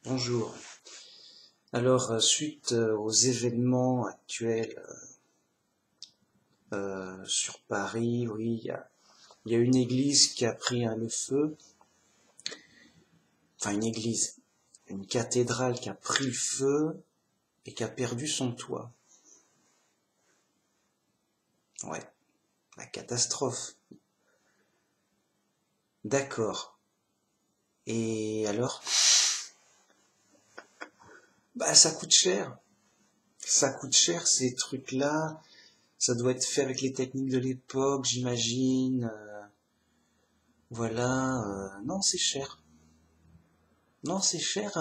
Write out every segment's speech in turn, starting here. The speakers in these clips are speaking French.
Bonjour. Alors, suite aux événements actuels sur Paris, oui, il y a une église qui a pris le feu. Enfin, une cathédrale qui a pris le feu et qui a perdu son toit. Ouais, la catastrophe. D'accord. Et alors? Bah, ça coûte cher. Ça coûte cher ces trucs-là. Ça doit être fait avec les techniques de l'époque, j'imagine. Voilà. Non, c'est cher. Non, c'est cher.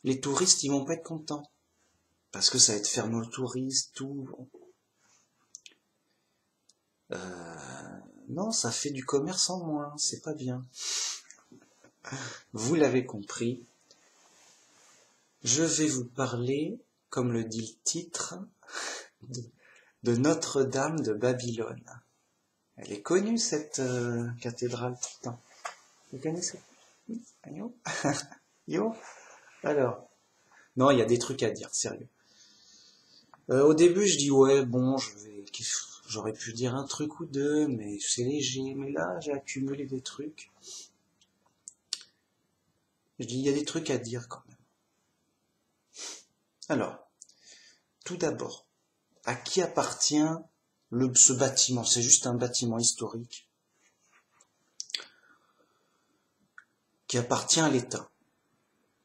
Les touristes, ils vont pas être contents. Parce que ça va être fermé aux touristes, tout. Non, ça fait du commerce en moins, c'est pas bien. Vous l'avez compris, je vais vous parler, comme le dit le titre, de Notre-Dame de Babylone. Elle est connue, cette cathédrale, pourtant. Vous connaissez? Yo? Yo? Alors, non, il y a des trucs à dire, sérieux. Au début, je dis, ouais, bon, j'aurais pu dire un truc ou deux, mais c'est léger. Mais là, j'ai accumulé des trucs. Je dis, il y a des trucs à dire quand même. Alors, tout d'abord, à qui appartient ce bâtiment? C'est juste un bâtiment historique qui appartient à l'État,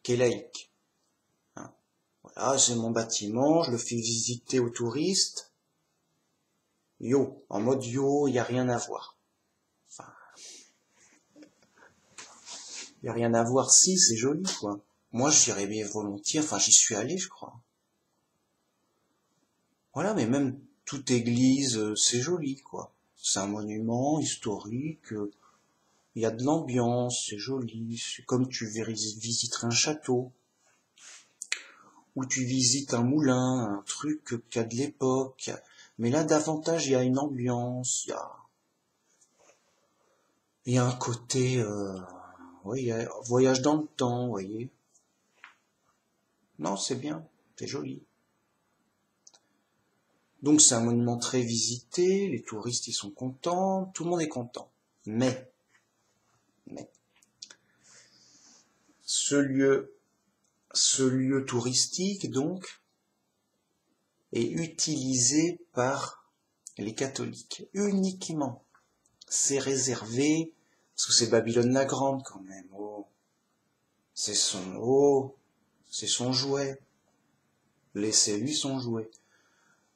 qui est laïque. Hein. Voilà, c'est mon bâtiment, je le fais visiter aux touristes. Yo, en mode yo, il n'y a rien à voir. Enfin, il n'y a rien à voir si, c'est joli, quoi. Moi, j'irais bien volontiers, enfin, j'y suis allé, je crois. Voilà, mais même toute église, c'est joli, quoi. C'est un monument historique, il y a de l'ambiance, c'est joli, c'est comme tu visiterais un château, ou tu visites un moulin, un truc qui a de l'époque. Mais là, davantage, il y a une ambiance, il y a un côté, ouais, il y a un voyage dans le temps, vous voyez. Non, c'est bien, c'est joli. Donc c'est un monument très visité, les touristes ils sont contents, tout le monde est content. Mais, ce lieu touristique donc est utilisé par les catholiques uniquement. C'est réservé, parce que c'est Babylone la Grande quand même. C'est son jouet. Laissez-lui son jouet.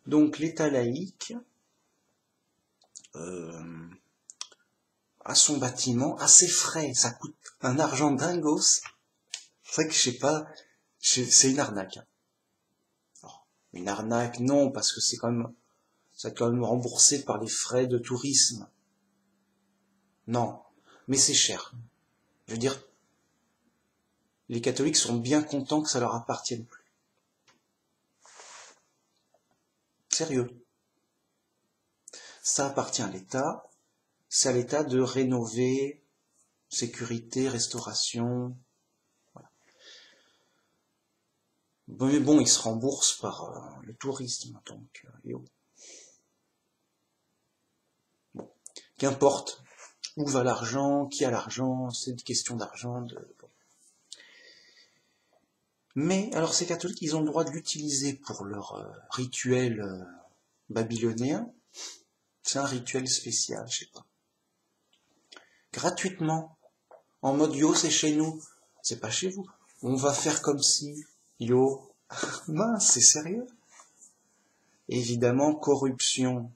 Donc l'État laïque a son bâtiment à ses frais. Ça coûte un argent dingos. C'est vrai que je sais pas, c'est une arnaque. Alors, une arnaque, non, parce que ça va quand même remboursé par les frais de tourisme. Non, mais c'est cher. Je veux dire, les catholiques sont bien contents que ça leur appartienne plus. Sérieux. Ça appartient à l'État. C'est à l'État de rénover, sécurité, restauration. Voilà. Mais bon, ils se remboursent par le tourisme, donc, Bon. Qu'importe où va l'argent, qui a l'argent, c'est une question d'argent. Bon. Mais alors ces catholiques, ils ont le droit de l'utiliser pour leur rituel babylonéen. C'est un rituel spécial, je sais pas. Gratuitement, en mode yo, c'est chez nous. C'est pas chez vous. On va faire comme si, yo, mince, c'est sérieux. Évidemment, corruption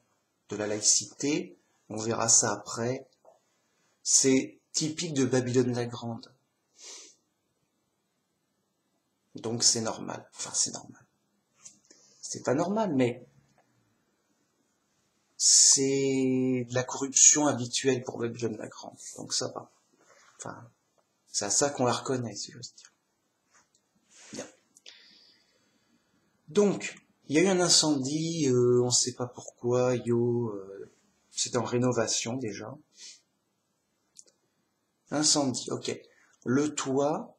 de la laïcité, on verra ça après. C'est typique de Babylone la Grande. Donc c'est normal. Enfin, c'est normal. C'est pas normal, mais c'est de la corruption habituelle pour Babylone la Grande. Donc ça va. Enfin, c'est à ça qu'on la reconnaît, si j'ose dire. Bien. Donc, il y a eu un incendie, on ne sait pas pourquoi, c'était en rénovation déjà. Incendie, ok. Le toit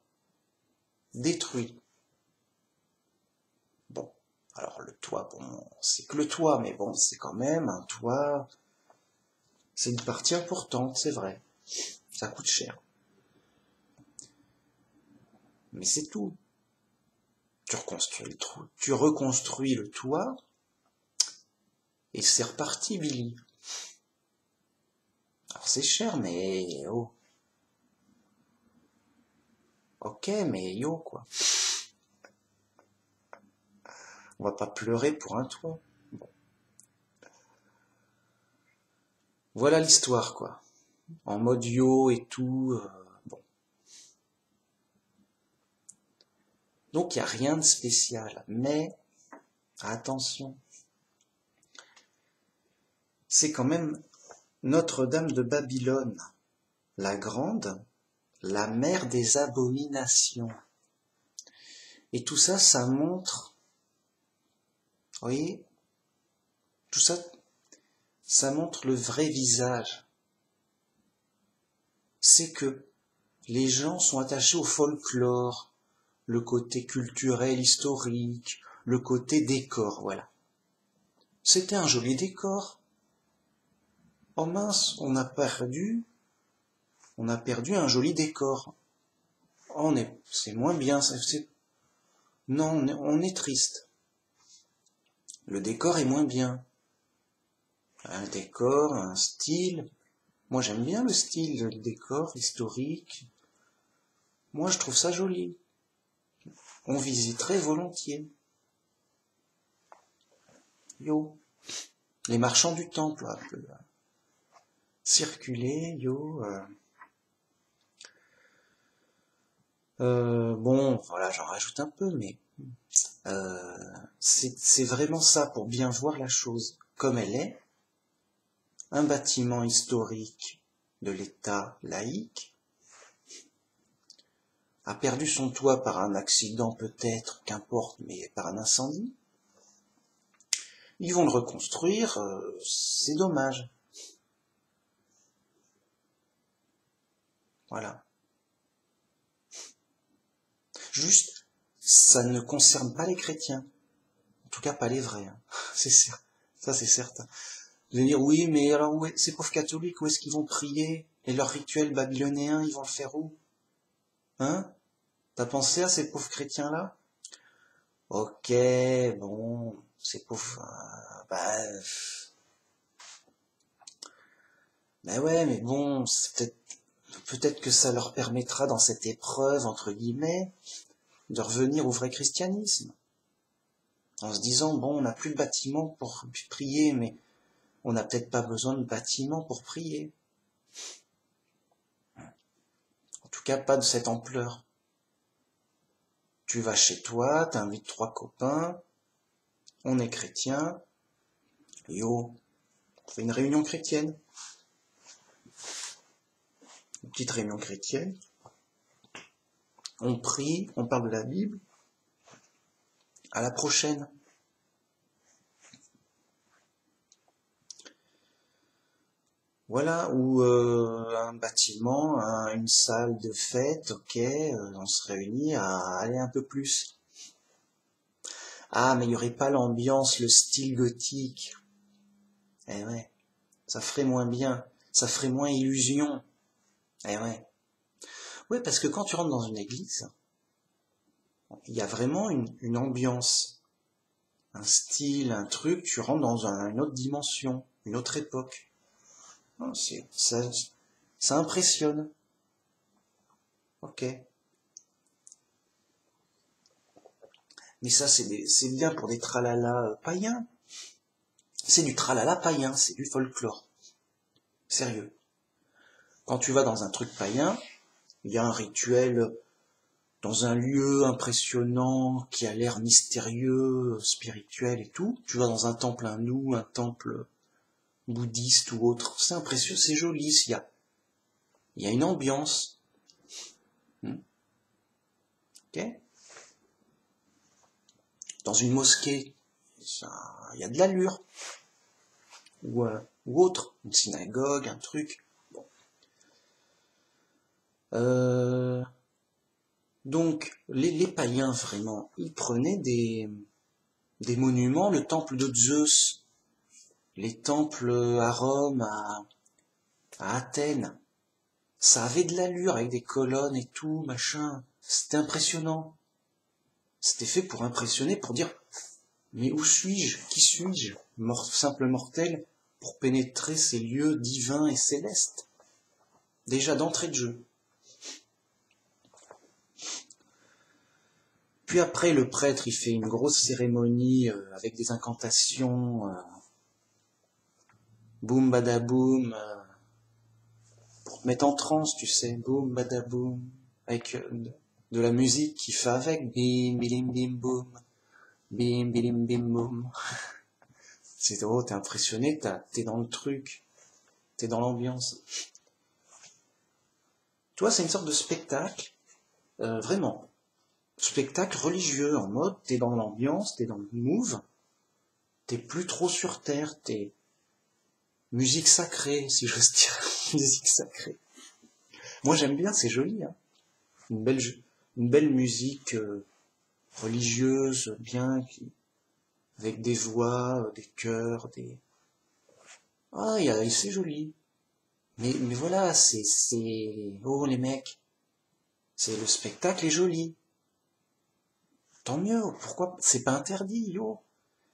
détruit. Bon, alors le toit, bon, c'est que le toit, mais bon, c'est quand même un toit, c'est une partie importante, c'est vrai. Ça coûte cher. Mais c'est tout. Tu reconstruis le toit, et c'est reparti, Billy. Alors c'est cher, mais oh. Ok, mais yo, quoi. On va pas pleurer pour un toit. Bon. Voilà l'histoire, quoi. En mode yo et tout. Bon. Donc il n'y a rien de spécial. Mais, attention. C'est quand même Notre-Dame de Babylone, la grande, la mère des abominations. Et tout ça, ça montre, vous voyez, tout ça, ça montre le vrai visage. C'est que les gens sont attachés au folklore, le côté culturel, historique, le côté décor, voilà. C'était un joli décor. Oh mince, on a perdu un joli décor. Oh, c'est moins bien, non, on est triste. Le décor est moins bien. Un décor, un style. Moi, j'aime bien le style, le décor historique. Moi, je trouve ça joli. On visiterait volontiers. Yo. Les marchands du temple, un peu. Circuler, yo. Bon, voilà, j'en rajoute un peu, mais c'est vraiment ça pour bien voir la chose comme elle est. Un bâtiment historique de l'État laïque a perdu son toit par un accident peut-être, qu'importe, mais par un incendie. Ils vont le reconstruire, c'est dommage. Voilà. Juste, ça ne concerne pas les chrétiens. En tout cas, pas les vrais. Hein. Ça, c'est certain. Vous allez dire, oui, mais alors, ces pauvres catholiques, où est-ce qu'ils vont prier? Et leur rituel babylonéen, ils vont le faire où? Hein? T'as pensé à ces pauvres chrétiens-là? Ok, bon, ces pauvres... ben ouais, mais bon, peut-être que ça leur permettra dans cette épreuve, entre guillemets, de revenir au vrai christianisme. En se disant, bon, on n'a plus de bâtiment pour prier, mais on n'a peut-être pas besoin de bâtiment pour prier. En tout cas, pas de cette ampleur. Tu vas chez toi, t'invites 3 copains, on est chrétien, yo, on fait une réunion chrétienne. Une petite réunion chrétienne. On prie, on parle de la Bible. À la prochaine. Voilà, ou un bâtiment, une salle de fête, ok, on se réunit à aller un peu plus. Ah, mais il n'y aurait pas l'ambiance, le style gothique. Eh ouais, ça ferait moins bien, ça ferait moins illusion. Eh ouais. Oui, parce que quand tu rentres dans une église, il y a vraiment une ambiance, un style, un truc, tu rentres dans une autre dimension, une autre époque. Ça impressionne. Ok. Mais ça, c'est bien pour des tralala païens. C'est du tralala païen, c'est du folklore. Sérieux. Quand tu vas dans un truc païen, il y a un rituel dans un lieu impressionnant qui a l'air mystérieux, spirituel et tout. Tu vas dans un temple hindou, un temple bouddhiste ou autre. C'est impressionnant, c'est joli. Il y a une ambiance. Ok. Dans une mosquée, il y a de l'allure. Ou autre, une synagogue, un truc. Bon. Donc, les païens, vraiment, ils prenaient des monuments, le temple de Zeus, les temples à Rome, à Athènes. Ça avait de l'allure avec des colonnes et tout, machin. C'était impressionnant. C'était fait pour impressionner, pour dire, mais où suis-je? Qui suis-je? Simple mortel, pour pénétrer ces lieux divins et célestes. Déjà d'entrée de jeu. Puis après, le prêtre, il fait une grosse cérémonie avec des incantations, boum badaboum, pour te mettre en transe, tu sais, boum badaboum, avec de la musique qui fait avec, bim bilim bim boum, bim bilim bim boum. C'est drôle, t'es impressionné, t'es dans le truc, t'es dans l'ambiance. Toi, c'est une sorte de spectacle, vraiment, spectacle religieux, en mode, t'es dans l'ambiance, t'es dans le move, t'es plus trop sur terre, t'es musique sacrée, si j'ose dire, musique sacrée. Moi, j'aime bien, c'est joli, hein. Une belle musique religieuse, bien, avec des voix, des chœurs, des... Ah, c'est joli. Mais voilà, oh les mecs, le spectacle est joli. Tant mieux, pourquoi? C'est pas interdit, yo.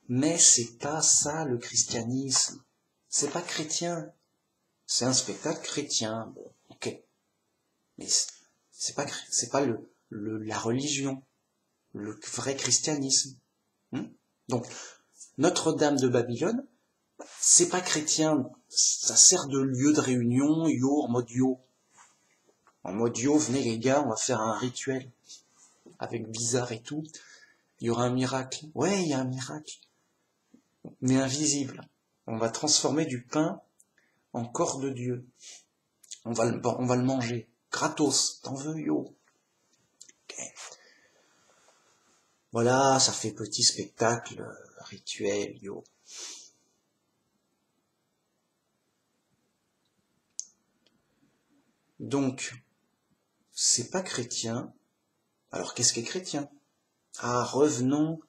Mais c'est pas ça le christianisme. C'est pas chrétien. C'est un spectacle chrétien, bon, ok. Mais c'est pas la religion, le vrai christianisme. Donc, Notre-Dame de Babylone, c'est pas chrétien, ça sert de lieu de réunion, yo, en mode yo. En mode yo, venez les gars, on va faire un rituel. Avec bizarre et tout. Il y aura un miracle. Ouais, il y a un miracle. Mais invisible. On va transformer du pain en corps de Dieu. On va le manger. Gratos. T'en veux, yo? Okay. Voilà, ça fait petit spectacle, rituel, yo. Donc, c'est pas chrétien. Alors, qu'est-ce qu'est chrétien? Ah, revenons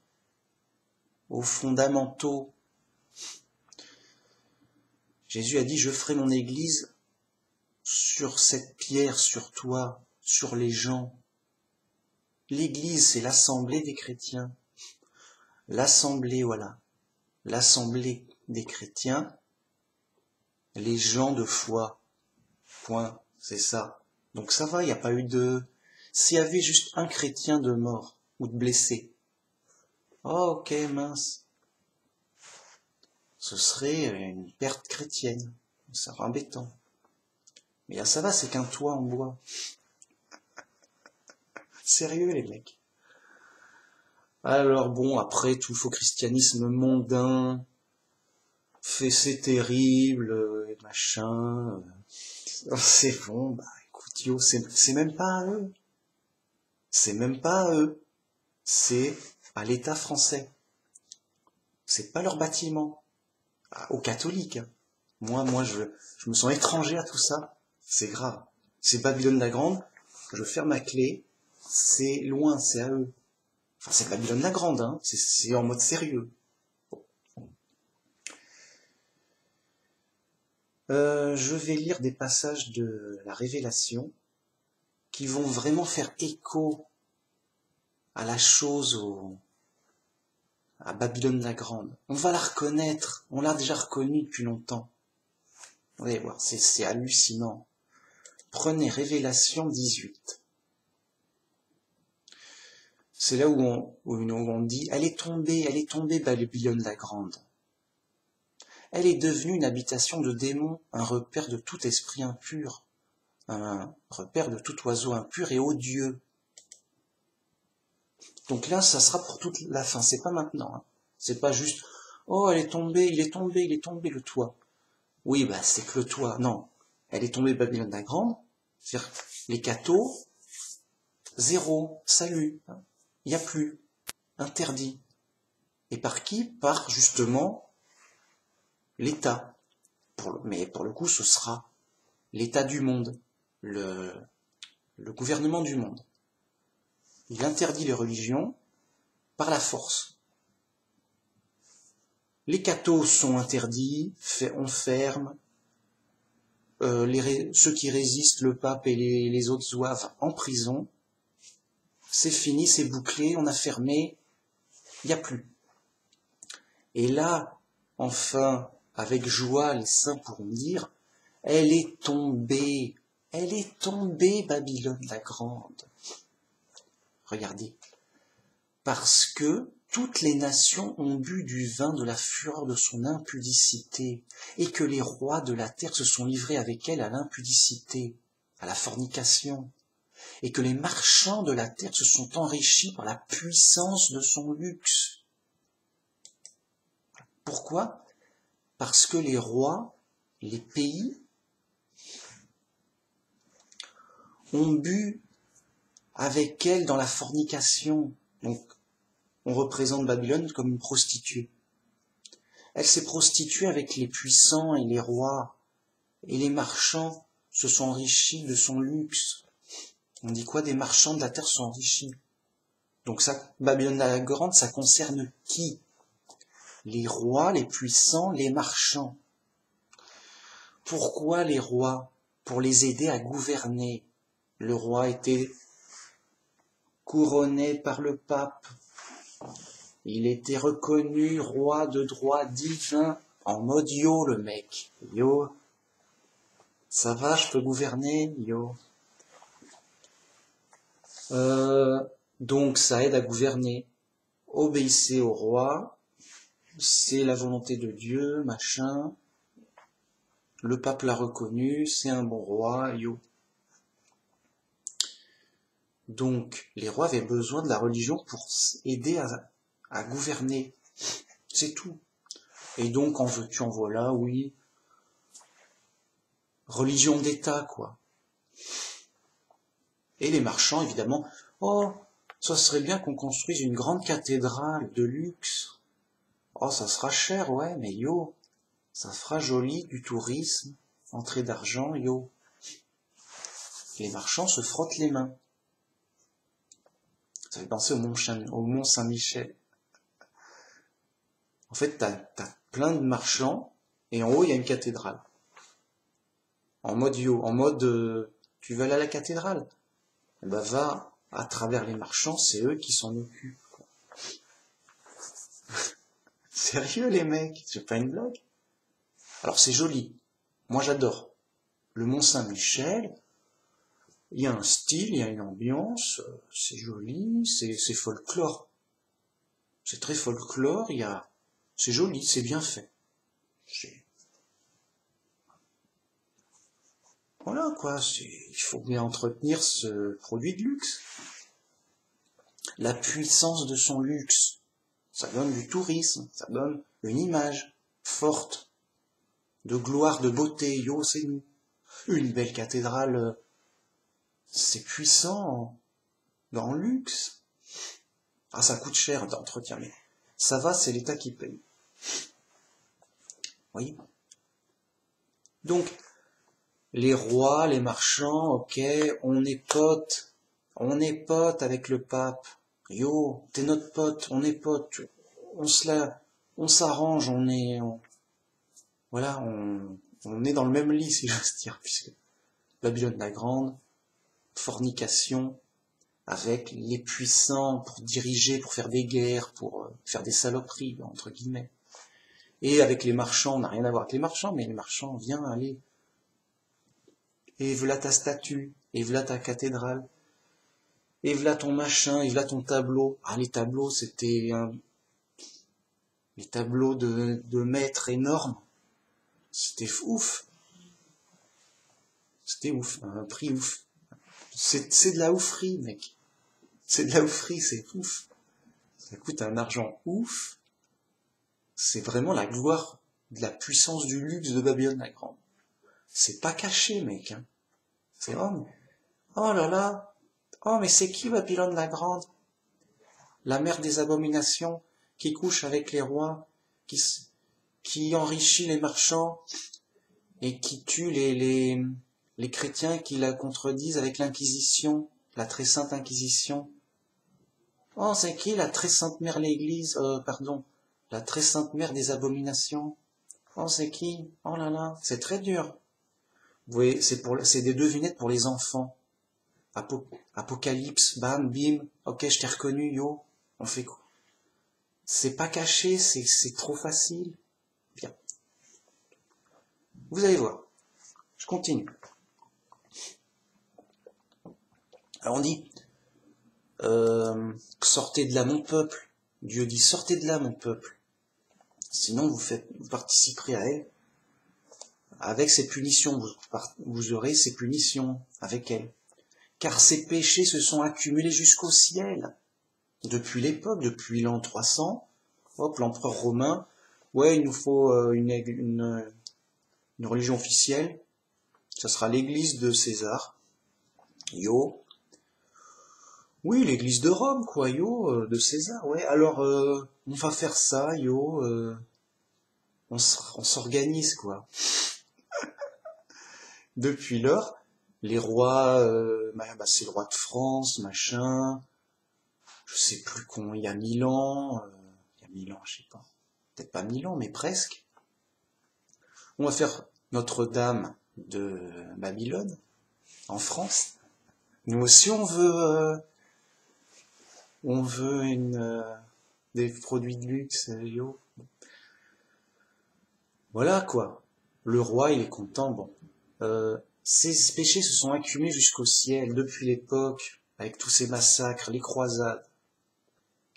aux fondamentaux. Jésus a dit, je ferai mon église sur cette pierre, sur toi, sur les gens. L'église, c'est l'assemblée des chrétiens. L'assemblée, voilà. L'assemblée des chrétiens, les gens de foi. Point, c'est ça. Donc ça va, il n'y a pas eu de... S'il y avait juste un chrétien de mort ou de blessé, oh ok, mince. Ce serait une perte chrétienne. Ça serait embêtant. Mais là ça va, c'est qu'un toit en bois. Sérieux les mecs. Alors bon, après tout faux christianisme mondain, c'est terrible, et machin... C'est bon, bah écoute, yo, c'est même pas à eux. C'est même pas à eux. C'est à l'État français. C'est pas leur bâtiment. Aux catholiques. Hein. Moi, je me sens étranger à tout ça. C'est grave. C'est Babylone la Grande. Je ferme ma clé. C'est loin, c'est à eux. Enfin, c'est Babylone la Grande, hein. C'est en mode sérieux. Je vais lire des passages de la Révélation qui vont vraiment faire écho à la chose, à Babylone la Grande. On va la reconnaître, on l'a déjà reconnue depuis longtemps. Vous allez voir, c'est hallucinant. Prenez Révélation 18. C'est là où on dit, elle est tombée Babylone la Grande. Elle est devenue une habitation de démons, un repère de tout esprit impur, un repère de tout oiseau impur et odieux. Donc là, ça sera pour toute la fin, c'est pas maintenant. Hein. C'est pas juste, oh, il est tombé le toit. Oui, bah c'est que le toit. Non, elle est tombée Babylone la Grande, c'est-à-dire les cathos, zéro, salut, hein. Il n'y a plus, interdit. Et par qui? Par justement l'État. Mais pour le coup, ce sera l'État du monde, le gouvernement du monde. Il interdit les religions par la force. Les cathos sont interdits, on ferme. Ceux qui résistent, le pape et les autres zouaves, en prison. C'est fini, c'est bouclé, on a fermé, il n'y a plus. Et là, enfin, avec joie, les saints pourront dire, elle est tombée, Babylone la Grande. Regardez, parce que toutes les nations ont bu du vin de la fureur de son impudicité, et que les rois de la terre se sont livrés avec elle à l'impudicité, à la fornication, et que les marchands de la terre se sont enrichis par la puissance de son luxe. Pourquoi? Parce que les rois, les pays, ont bu avec elle dans la fornication. Donc, on représente Babylone comme une prostituée. Elle s'est prostituée avec les puissants et les rois, et les marchands se sont enrichis de son luxe. On dit quoi? Des marchands de la terre sont enrichis. Donc ça, Babylone la Grande, ça concerne qui? Les rois, les puissants, les marchands. Pourquoi les rois? Pour les aider à gouverner. Le roi était couronné par le pape. Il était reconnu roi de droit divin, en mode yo le mec. Yo, ça va, je peux gouverner, yo. Donc ça aide à gouverner. Obéissez au roi, c'est la volonté de Dieu, machin. Le pape l'a reconnu, c'est un bon roi, yo. Donc les rois avaient besoin de la religion pour aider à gouverner. C'est tout. Et donc en veux-tu, en voilà, oui. Religion d'État, quoi. Et les marchands, évidemment, oh, ça serait bien qu'on construise une grande cathédrale de luxe. Oh, ça sera cher, ouais, mais yo, ça fera joli, du tourisme, entrée d'argent, yo. Les marchands se frottent les mains. Ça fait penser au Mont Saint-Michel. En fait, t'as plein de marchands, et en haut, il y a une cathédrale. En mode yo, en mode, tu veux aller à la cathédrale? Eh ben, va à travers les marchands, c'est eux qui s'en occupent. Sérieux, les mecs, c'est pas une blague. Alors, c'est joli. Moi, j'adore. Le Mont Saint-Michel, il y a un style, il y a une ambiance, c'est joli, c'est folklore. C'est très folklore, c'est joli, c'est bien fait. Voilà, quoi, il faut bien entretenir ce produit de luxe. La puissance de son luxe, ça donne du tourisme, ça donne une image forte, de gloire, de beauté, yo, c'est nous. Une belle cathédrale, c'est puissant, dans le luxe. Ah, ça coûte cher d'entretien, mais ça va, c'est l'État qui paye. Vous voyez? Donc, les rois, les marchands, ok, on est potes avec le pape. Yo, t'es notre pote, on est potes, on s'arrange, voilà, on est dans le même lit, si j'ose dire, puisque Babylone la Grande, fornication, avec les puissants pour diriger, pour faire des guerres, pour faire des saloperies, entre guillemets. Et avec les marchands, on n'a rien à voir avec les marchands, mais les marchands, viens, allez. Et voilà ta statue, et voilà ta cathédrale, et voilà ton machin, et voilà ton tableau. Ah, les tableaux, c'était les tableaux de maîtres énormes. C'était ouf. C'était ouf, un prix ouf. C'est de la ouferie, mec. C'est de la ouferie, c'est ouf. Ça coûte un argent ouf. C'est vraiment la gloire de la puissance du luxe de Babylone la Grande. C'est pas caché, mec. Hein. C'est oh là là. Oh, mais c'est qui Babylone la Grande? La mère des abominations, qui couche avec les rois, qui enrichit les marchands, et qui tue les chrétiens qui la contredisent avec l'Inquisition, la très sainte Inquisition. Oh, c'est qui la très sainte mère l'église, pardon, la très sainte mère des abominations? Oh, c'est qui? Oh là là, c'est très dur. Vous voyez, c'est des devinettes pour les enfants. Apocalypse, bam, bim, ok, je t'ai reconnu, yo. On fait quoi? C'est pas caché, c'est trop facile. Bien. Vous allez voir. Je continue. Alors on dit, sortez de là mon peuple. Dieu dit, sortez de là mon peuple. Sinon vous participerez à elle. Avec ses punitions, vous aurez ses punitions avec elle. Car ses péchés se sont accumulés jusqu'au ciel. Depuis l'époque, depuis l'an 300, hop, l'empereur romain, ouais, il nous faut une religion officielle, ça sera l'église de César, yo. Oui, l'église de Rome, quoi, yo, de César, ouais. Alors, on va faire ça, yo, on s'organise, quoi. Depuis lors, les rois, c'est le roi de France, machin, je sais plus il y a 1000 ans, je sais pas, peut-être pas 1000 ans, mais presque. On va faire Notre-Dame de Babylone, en France. Nous aussi, on veut des produits de luxe, yo. Voilà, quoi. Le roi, il est content, bon. Ces péchés se sont accumulés jusqu'au ciel, depuis l'époque, avec tous ces massacres, les croisades,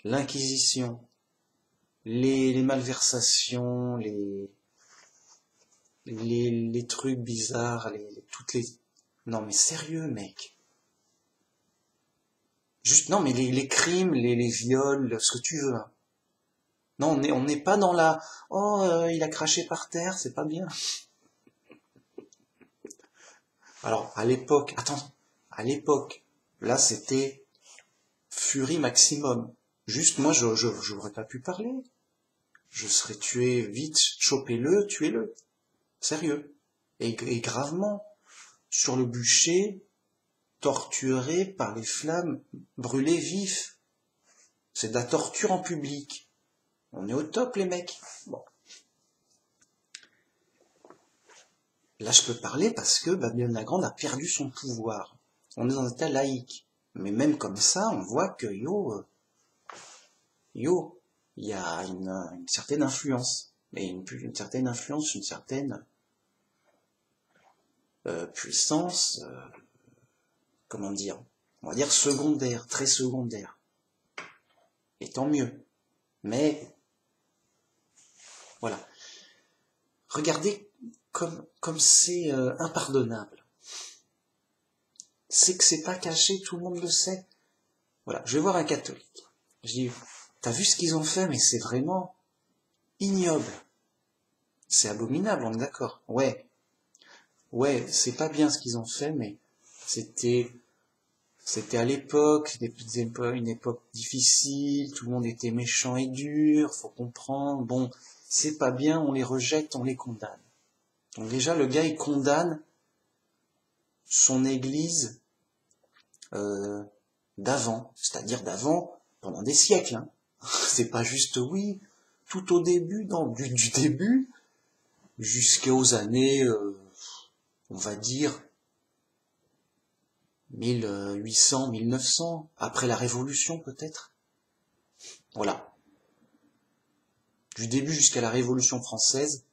l'Inquisition, les malversations, les trucs bizarres, toutes les... Non mais sérieux mec. Juste, non mais les crimes, les viols, ce que tu veux. Hein. Non, on n'est pas dans la... Oh, il a craché par terre, c'est pas bien. Alors, à l'époque, attends, à l'époque, là c'était furie maximum. Juste, moi, j'aurais pas pu parler. Je serais tué vite, chopez-le, tuez-le. Sérieux. Et gravement. Sur le bûcher, torturé par les flammes, brûlé vif. C'est de la torture en public. On est au top, les mecs. Bon. Là, je peux parler parce que Babylone la Grande a perdu son pouvoir. On est dans un état laïque. Mais même comme ça, on voit que, il y a une certaine influence. Et une certaine influence, une certaine puissance, comment dire, on va dire secondaire, très secondaire. Et tant mieux. Mais, voilà. Regardez comme c'est impardonnable. C'est que c'est pas caché, tout le monde le sait. Voilà, je vais voir un catholique. Je dis, t'as vu ce qu'ils ont fait, mais c'est vraiment ignoble. C'est abominable, on est d'accord. Ouais, c'est pas bien ce qu'ils ont fait, mais c'était à l'époque, une époque difficile, tout le monde était méchant et dur, faut comprendre. Bon, c'est pas bien, on les rejette, on les condamne. Donc déjà, le gars, il condamne son église d'avant, c'est-à-dire d'avant pendant des siècles. Hein. C'est pas juste oui, tout au début, non, du début jusqu'aux années, on va dire 1800, 1900, après la Révolution peut-être. Voilà. Du début jusqu'à la Révolution française,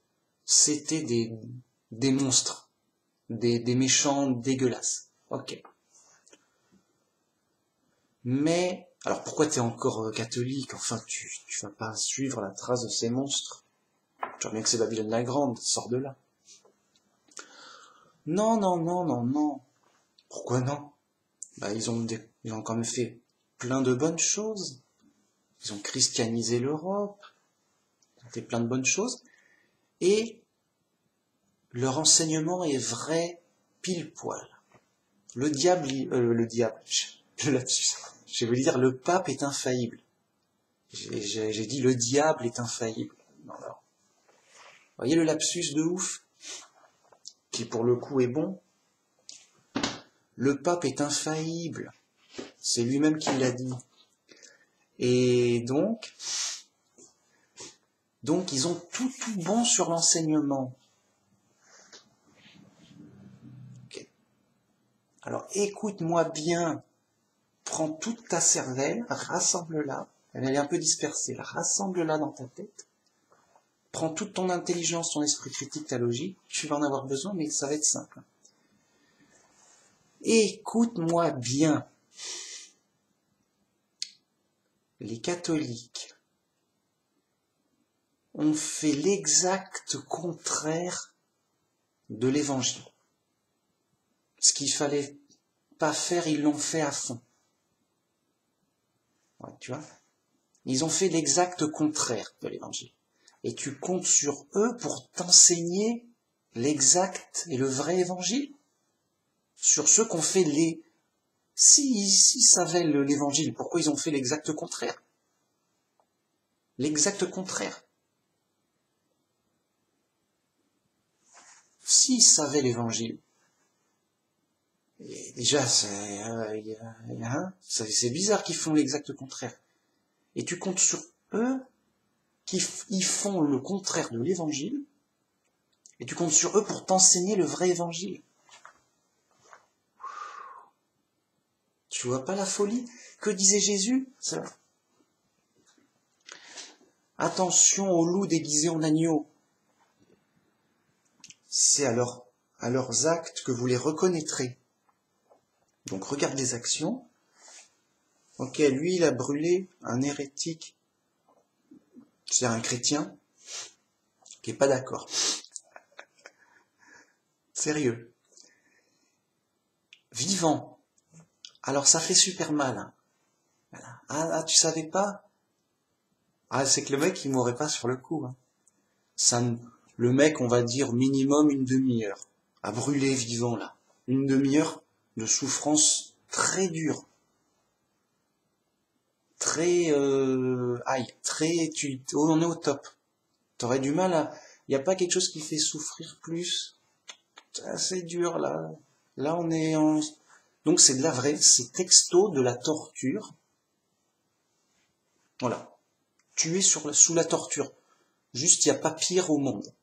c'était des monstres, des méchants dégueulasses. Ok. Mais, alors pourquoi t'es encore catholique? Enfin, tu vas pas suivre la trace de ces monstres. Tu vois bien que c'est Babylone la Grande, sors de là. Non, non, non, non, non. Pourquoi non? Bah, ils ont quand même fait plein de bonnes choses. Ils ont christianisé l'Europe. Ils ont fait plein de bonnes choses. Et leur enseignement est vrai pile poil. Le diable, le lapsus. Je vais vous dire, le pape est infaillible. J'ai dit le diable est infaillible. Non, alors. Voyez le lapsus de ouf, qui pour le coup est bon. Le pape est infaillible. C'est lui-même qui l'a dit. Et donc ils ont tout bon sur l'enseignement. Okay. Alors écoute-moi bien, prends toute ta cervelle, rassemble-la, elle est un peu dispersée, rassemble-la dans ta tête, prends toute ton intelligence, ton esprit critique, ta logique, tu vas en avoir besoin, mais ça va être simple. Écoute-moi bien. Les catholiques ont fait l'exact contraire de l'évangile. Ce qu'il fallait pas faire, ils l'ont fait à fond. Ouais, tu vois ? Ils ont fait l'exact contraire de l'évangile. Et tu comptes sur eux pour t'enseigner l'exact et le vrai évangile ? Sur ceux qu'on fait les... S'ils savaient l'évangile, pourquoi ils ont fait l'exact contraire ? L'exact contraire. S'ils savaient l'évangile, déjà, c'est bizarre qu'ils font l'exact contraire. Et tu comptes sur eux qu'ils font le contraire de l'évangile, et tu comptes sur eux pour t'enseigner le vrai évangile. Tu vois pas la folie ? Que disait Jésus ? Attention aux loups déguisés en agneaux. C'est à leurs actes que vous les reconnaîtrez. Donc regarde les actions. Ok, lui il a brûlé un hérétique, c'est un chrétien qui est pas d'accord. Sérieux. Vivant. Alors ça fait super mal. Hein. Voilà. Ah, tu savais pas ? Ah, c'est que le mec il mourrait pas sur le coup. Hein. Le mec, on va dire minimum une demi-heure à brûler vivant là. Une demi-heure de souffrance très dure. Très on est au top. T'aurais du mal à... Il n'y a pas quelque chose qui fait souffrir plus. C'est assez dur là. Là on est en... Donc c'est de la vraie, c'est texto de la torture. Voilà. Tué sous la torture. Juste, il n'y a pas pire au monde.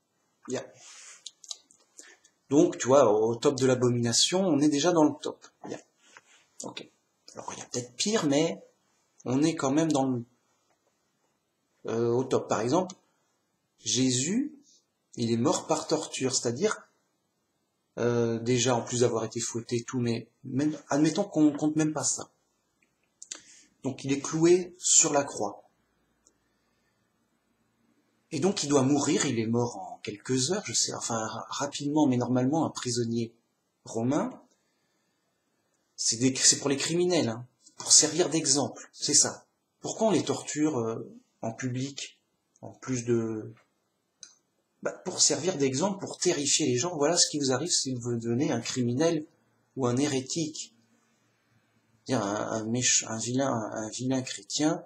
Donc, tu vois, au top de l'abomination, on est déjà dans le top. Ok. Alors, il y a peut-être pire, mais on est quand même au top. Par exemple, Jésus, il est mort par torture, c'est-à-dire, déjà, en plus d'avoir été fouetté et tout, mais même, admettons qu'on compte même pas ça. Donc, il est cloué sur la croix. Et donc, il doit mourir, il est mort en quelques heures, je sais, enfin, rapidement, mais normalement, un prisonnier romain, c'est pour les criminels, hein, pour servir d'exemple, c'est ça. Pourquoi on les torture en public, en plus de... pour servir d'exemple, pour terrifier les gens, voilà ce qui vous arrive si vous devenez un criminel ou un hérétique. C'est-à-dire un vilain chrétien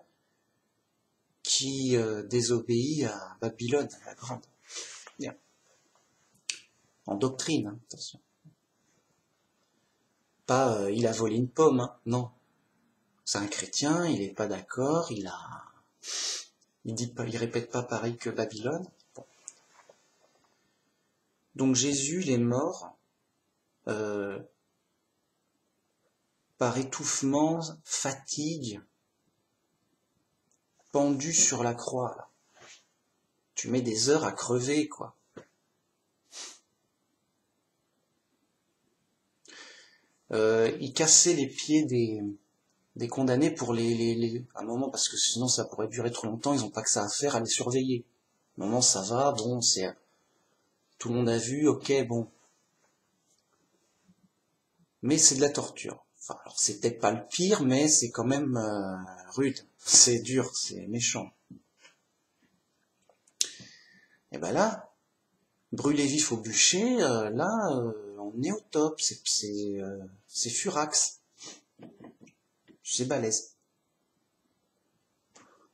qui désobéit à Babylone, la grande. Bien. En doctrine, hein, attention. Pas il a volé une pomme, hein, non. C'est un chrétien, il n'est pas d'accord, il répète pas pareil que Babylone. Bon. Donc Jésus, il est mort par étouffement, fatigue, pendu sur la croix. Là. Tu mets des heures à crever, quoi. Il cassait les pieds des condamnés pour un moment, parce que sinon ça pourrait durer trop longtemps, ils n'ont pas que ça à faire à les surveiller. À un moment ça va, bon, tout le monde a vu, ok, bon. Mais c'est de la torture. Enfin, alors c'est peut-être pas le pire, mais c'est quand même rude. C'est dur, c'est méchant. Et ben là, brûler vif au bûcher, on est au top, c'est furax. C'est balèze.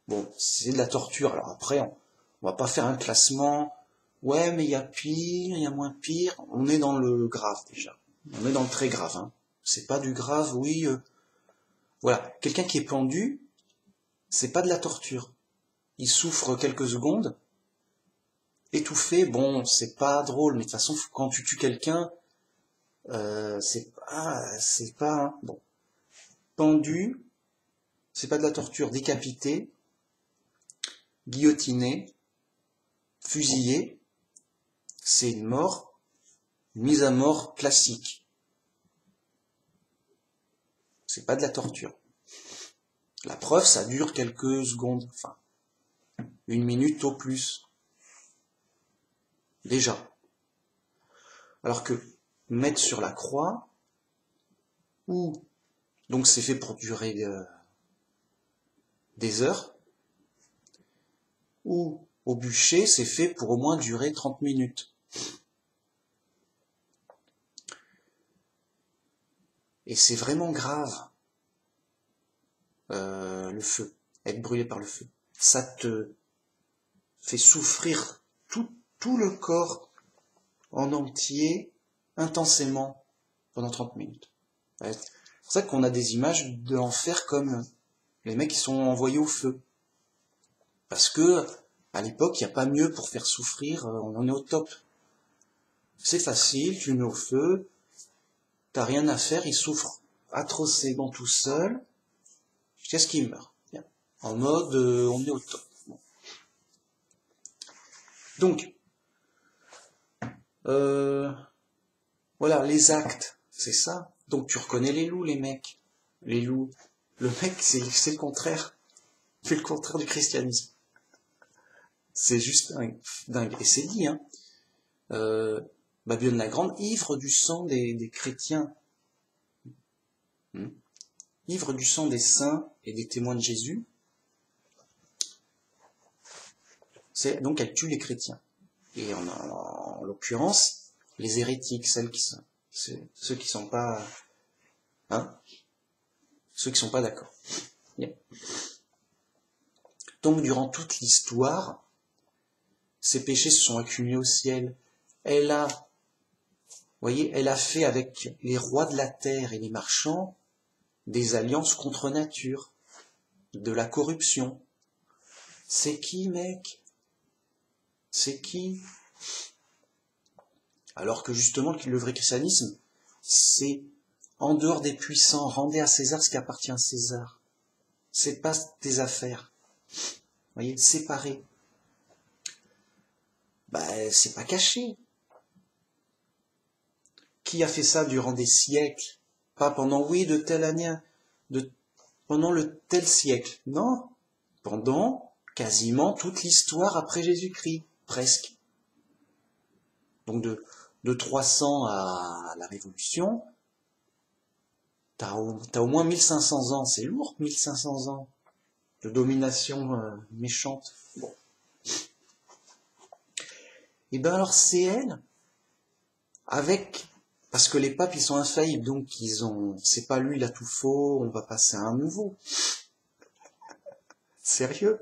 Bon, c'est de la torture. Alors après, on va pas faire un classement. Ouais, mais il y a pire, il y a moins pire. On est dans le grave déjà. On est dans le très grave. Hein. C'est pas du grave, oui. Voilà. Quelqu'un qui est pendu, c'est pas de la torture. Il souffre quelques secondes, étouffé, bon, c'est pas drôle, mais de toute façon, quand tu tues quelqu'un, c'est pas, hein, bon. Pendu, c'est pas de la torture. Décapité, guillotiné, fusillé, c'est une mort, une mise à mort classique. C'est pas de la torture. La preuve, ça dure quelques secondes, enfin, 1 minute au plus. Déjà. Alors que mettre sur la croix, ou donc c'est fait pour durer des heures, ou au bûcher, c'est fait pour au moins durer 30 minutes. Et c'est vraiment grave, le feu, être brûlé par le feu. Ça te fait souffrir tout le corps en entier, intensément, pendant 30 minutes. C'est pour ça qu'on a des images de l'enfer comme les mecs qui sont envoyés au feu. Parce que, à l'époque, il n'y a pas mieux pour faire souffrir, on en est au top. C'est facile, tu le mets au feu, t'as rien à faire, il souffre atrocement tout seul, jusqu'à ce qu'il meure. Bien. En mode, on est au top. Bon. Donc, voilà, les actes, c'est ça. Donc tu reconnais les loups, les mecs. Les loups. Le mec, c'est le contraire. C'est le contraire du christianisme. C'est juste dingue. Et c'est dit, hein. Babylone la Grande, ivre du sang des chrétiens. Ivre du sang des saints et des témoins de Jésus. Donc elle tue les chrétiens. Et en l'occurrence, les hérétiques, ceux qui sont pas, hein, ceux qui sont pas d'accord. Bien. Donc durant toute l'histoire, ces péchés se sont accumulés au ciel. Elle a fait avec les rois de la terre et les marchands des alliances contre nature, de la corruption. C'est qui, mec? C'est qui? Alors que justement, le vrai christianisme, c'est en dehors des puissants, rendez à César ce qui appartient à César. C'est pas tes affaires. Vous voyez, séparé. C'est pas caché. Qui a fait ça durant des siècles? Pas pendant, de telle année, pendant le tel siècle. Non. Pendant quasiment toute l'histoire après Jésus-Christ. Presque. Donc de 300 à la Révolution, t'as au moins 1500 ans. C'est lourd, 1500 ans de domination méchante. Bon. Et ben alors c'est elle, parce que les papes ils sont infaillibles, donc c'est pas lui il a tout faux, on va passer à un nouveau. Sérieux?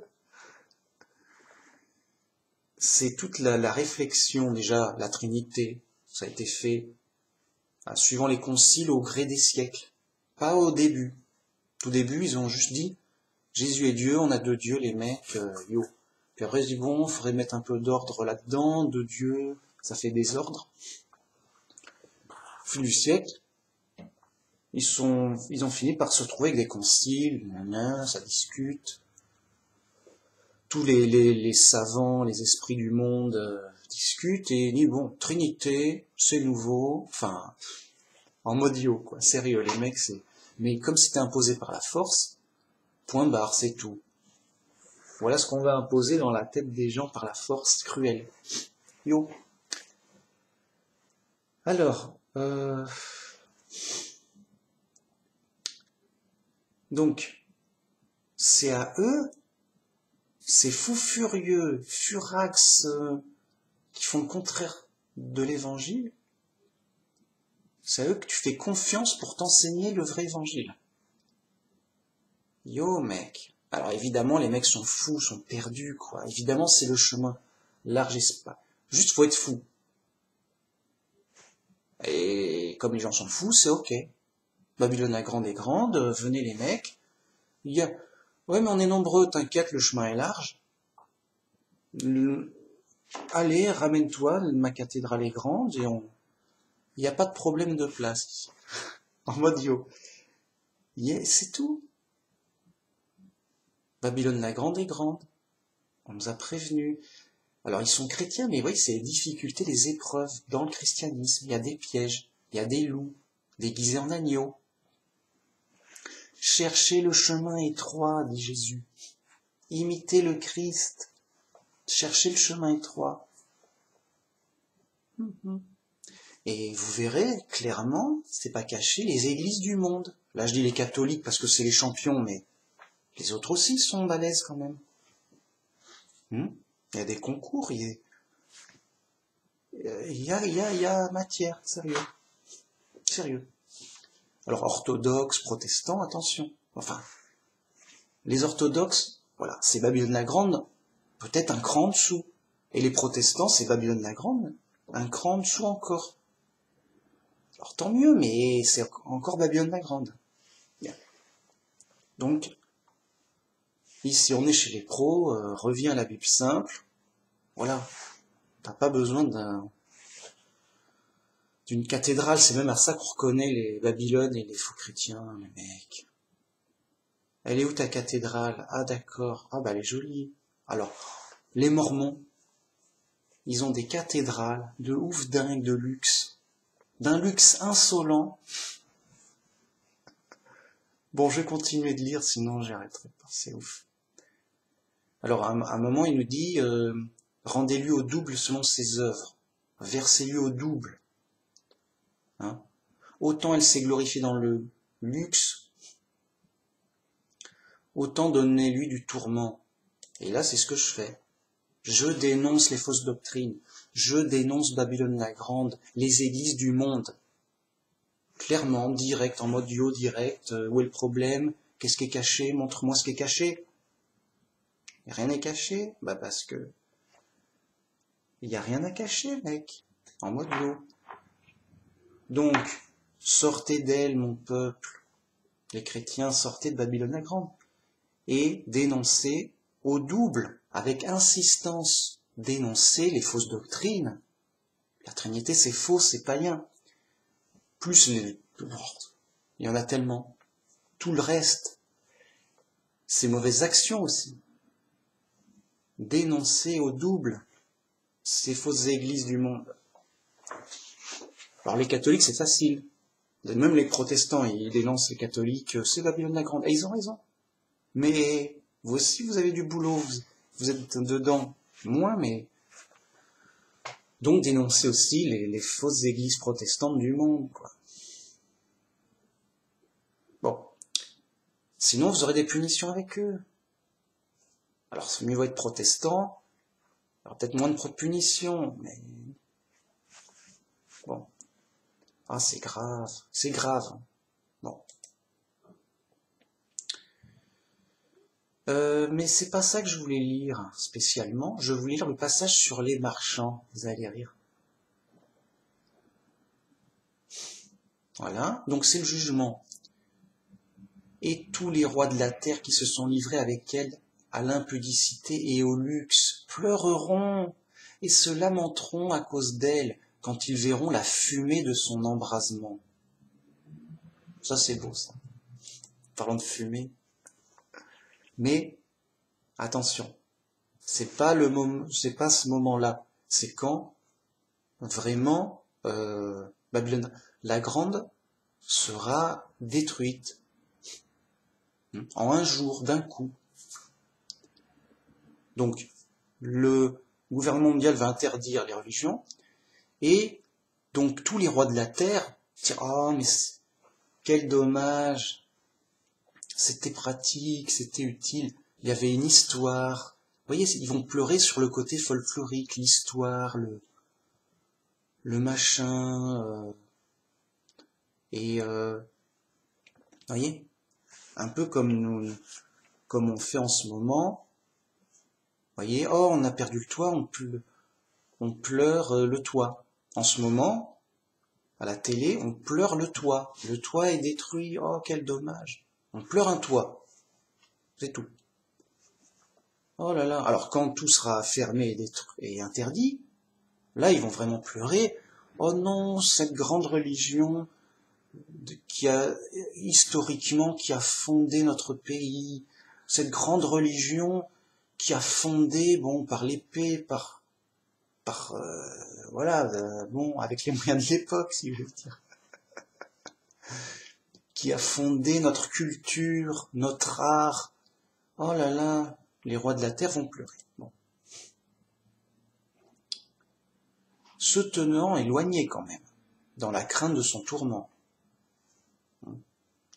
C'est toute la réflexion, déjà, la Trinité, ça a été fait suivant les conciles au gré des siècles, pas au début. Tout début, ils ont juste dit, Jésus est Dieu, on a deux dieux, les mecs, yo. Puis après, ils disent, bon, il faudrait mettre un peu d'ordre là-dedans, deux dieux, ça fait désordre. Au fil du siècle, ils ont fini par se retrouver avec des conciles, ça discute. Tous les savants, les esprits du monde discutent et disent, bon, Trinité, c'est nouveau, enfin, en mode yo, quoi, sérieux, les mecs, mais comme c'était imposé par la force, point barre, c'est tout. Voilà ce qu'on va imposer dans la tête des gens par la force cruelle. Yo. Alors, donc, c'est à eux, ces fous furieux, furax, qui font le contraire de l'évangile, c'est à eux que tu fais confiance pour t'enseigner le vrai évangile. Yo, mec. Alors évidemment, les mecs sont fous, sont perdus, quoi. Évidemment, c'est le chemin large et pas. Juste, faut être fou. Et comme les gens sont fous, c'est ok. Babylone la Grande est grande, venez les mecs. Ouais, mais on est nombreux, t'inquiète, le chemin est large. Allez, ramène-toi, ma cathédrale est grande et il n'y a pas de problème de place ici. En mode yo. C'est tout. Babylone la Grande est grande. On nous a prévenus. Alors ils sont chrétiens, mais oui, c'est les difficultés, les épreuves dans le christianisme. Il y a des pièges, il y a des loups, déguisés en agneaux. Cherchez le chemin étroit, dit Jésus. Imitez le Christ. Cherchez le chemin étroit. Et vous verrez clairement, c'est pas caché, les églises du monde. Là je dis les catholiques parce que c'est les champions, mais les autres aussi sont balèzes quand même. Il y a des concours, il y a matière, sérieux. Sérieux. Alors orthodoxes, protestants, attention. Enfin, les orthodoxes, voilà, c'est Babylone la Grande, peut-être un cran en dessous. Et les protestants, c'est Babylone la Grande, un cran en dessous encore. Alors tant mieux, mais c'est encore Babylone la Grande. Bien. Donc, ici on est chez les pros, reviens à la Bible simple. Voilà, t'as pas besoin d'une cathédrale, c'est même à ça qu'on reconnaît les Babylones et les faux chrétiens, les mecs. Elle est où ta cathédrale? Ah d'accord, ah bah elle est jolie. Alors, les Mormons, ils ont des cathédrales de ouf dingue, de luxe. D'un luxe insolent. Bon, je vais continuer de lire, sinon j'arrêterai pas, c'est ouf. Alors, à un moment, il nous dit, rendez-lui au double selon ses œuvres. Versez-lui au double. Hein? Autant elle s'est glorifiée dans le luxe, autant donnez-lui du tourment. Et là, c'est ce que je fais. Je dénonce les fausses doctrines. Je dénonce Babylone la Grande, les églises du monde. Clairement, direct, en mode duo direct. Où est le problème? Qu'est-ce qui est caché? Montre-moi ce qui est caché. Et rien n'est caché? Bah parce que il n'y a rien à cacher, mec. En mode duo. Donc, sortez d'elle, mon peuple. Les chrétiens, sortez de Babylone la Grande. Et dénoncez au double, avec insistance, dénoncez les fausses doctrines. La Trinité, c'est faux, c'est païen. Plus il y en a tellement. Tout le reste, c'est mauvaises actions aussi. Dénoncer au double ces fausses églises du monde. Alors les catholiques, c'est facile. Même les protestants, ils dénoncent les catholiques, c'est Babylone la Grande. Et ils ont raison. Mais vous aussi, vous avez du boulot, vous êtes dedans. Moins, mais... Donc dénoncez aussi les fausses églises protestantes du monde, quoi. Bon. Sinon, vous aurez des punitions avec eux. Alors, c'est mieux être protestant. Alors, peut-être moins de punitions, mais... Bon. Ah, c'est grave. C'est grave. Bon. Mais c'est pas ça que je voulais lire, spécialement. Je voulais lire le passage sur les marchands. Vous allez rire. Voilà. Donc, c'est le jugement. Et tous les rois de la terre qui se sont livrés avec elle à l'impudicité et au luxe pleureront et se lamenteront à cause d'elle quand ils verront la fumée de son embrasement. Ça, c'est beau, ça. Parlons de fumée. Mais, attention, c'est pas ce moment-là. C'est quand, vraiment, Babylone la Grande sera détruite. En un jour, d'un coup. Donc, le gouvernement mondial va interdire les religions, et donc tous les rois de la terre disent « Oh, mais quel dommage, c'était pratique, c'était utile, il y avait une histoire. » Vous voyez, ils vont pleurer sur le côté folklorique, l'histoire, le machin, vous voyez, un peu comme on fait en ce moment. Vous voyez, oh, on a perdu le toit, on pleure le toit. En ce moment, à la télé, on pleure le toit. Le toit est détruit, oh, quel dommage. On pleure un toit. C'est tout. Oh là là. Alors quand tout sera fermé et interdit, là ils vont vraiment pleurer. Oh non, cette grande religion qui a historiquement qui a fondé notre pays, cette grande religion qui a fondé, bon, par l'épée, par voilà, bon, avec les moyens de l'époque, si je veux dire, qui a fondé notre culture, notre art. Oh là là, les rois de la terre vont pleurer. Bon. Se tenant éloigné quand même, dans la crainte de son tourment.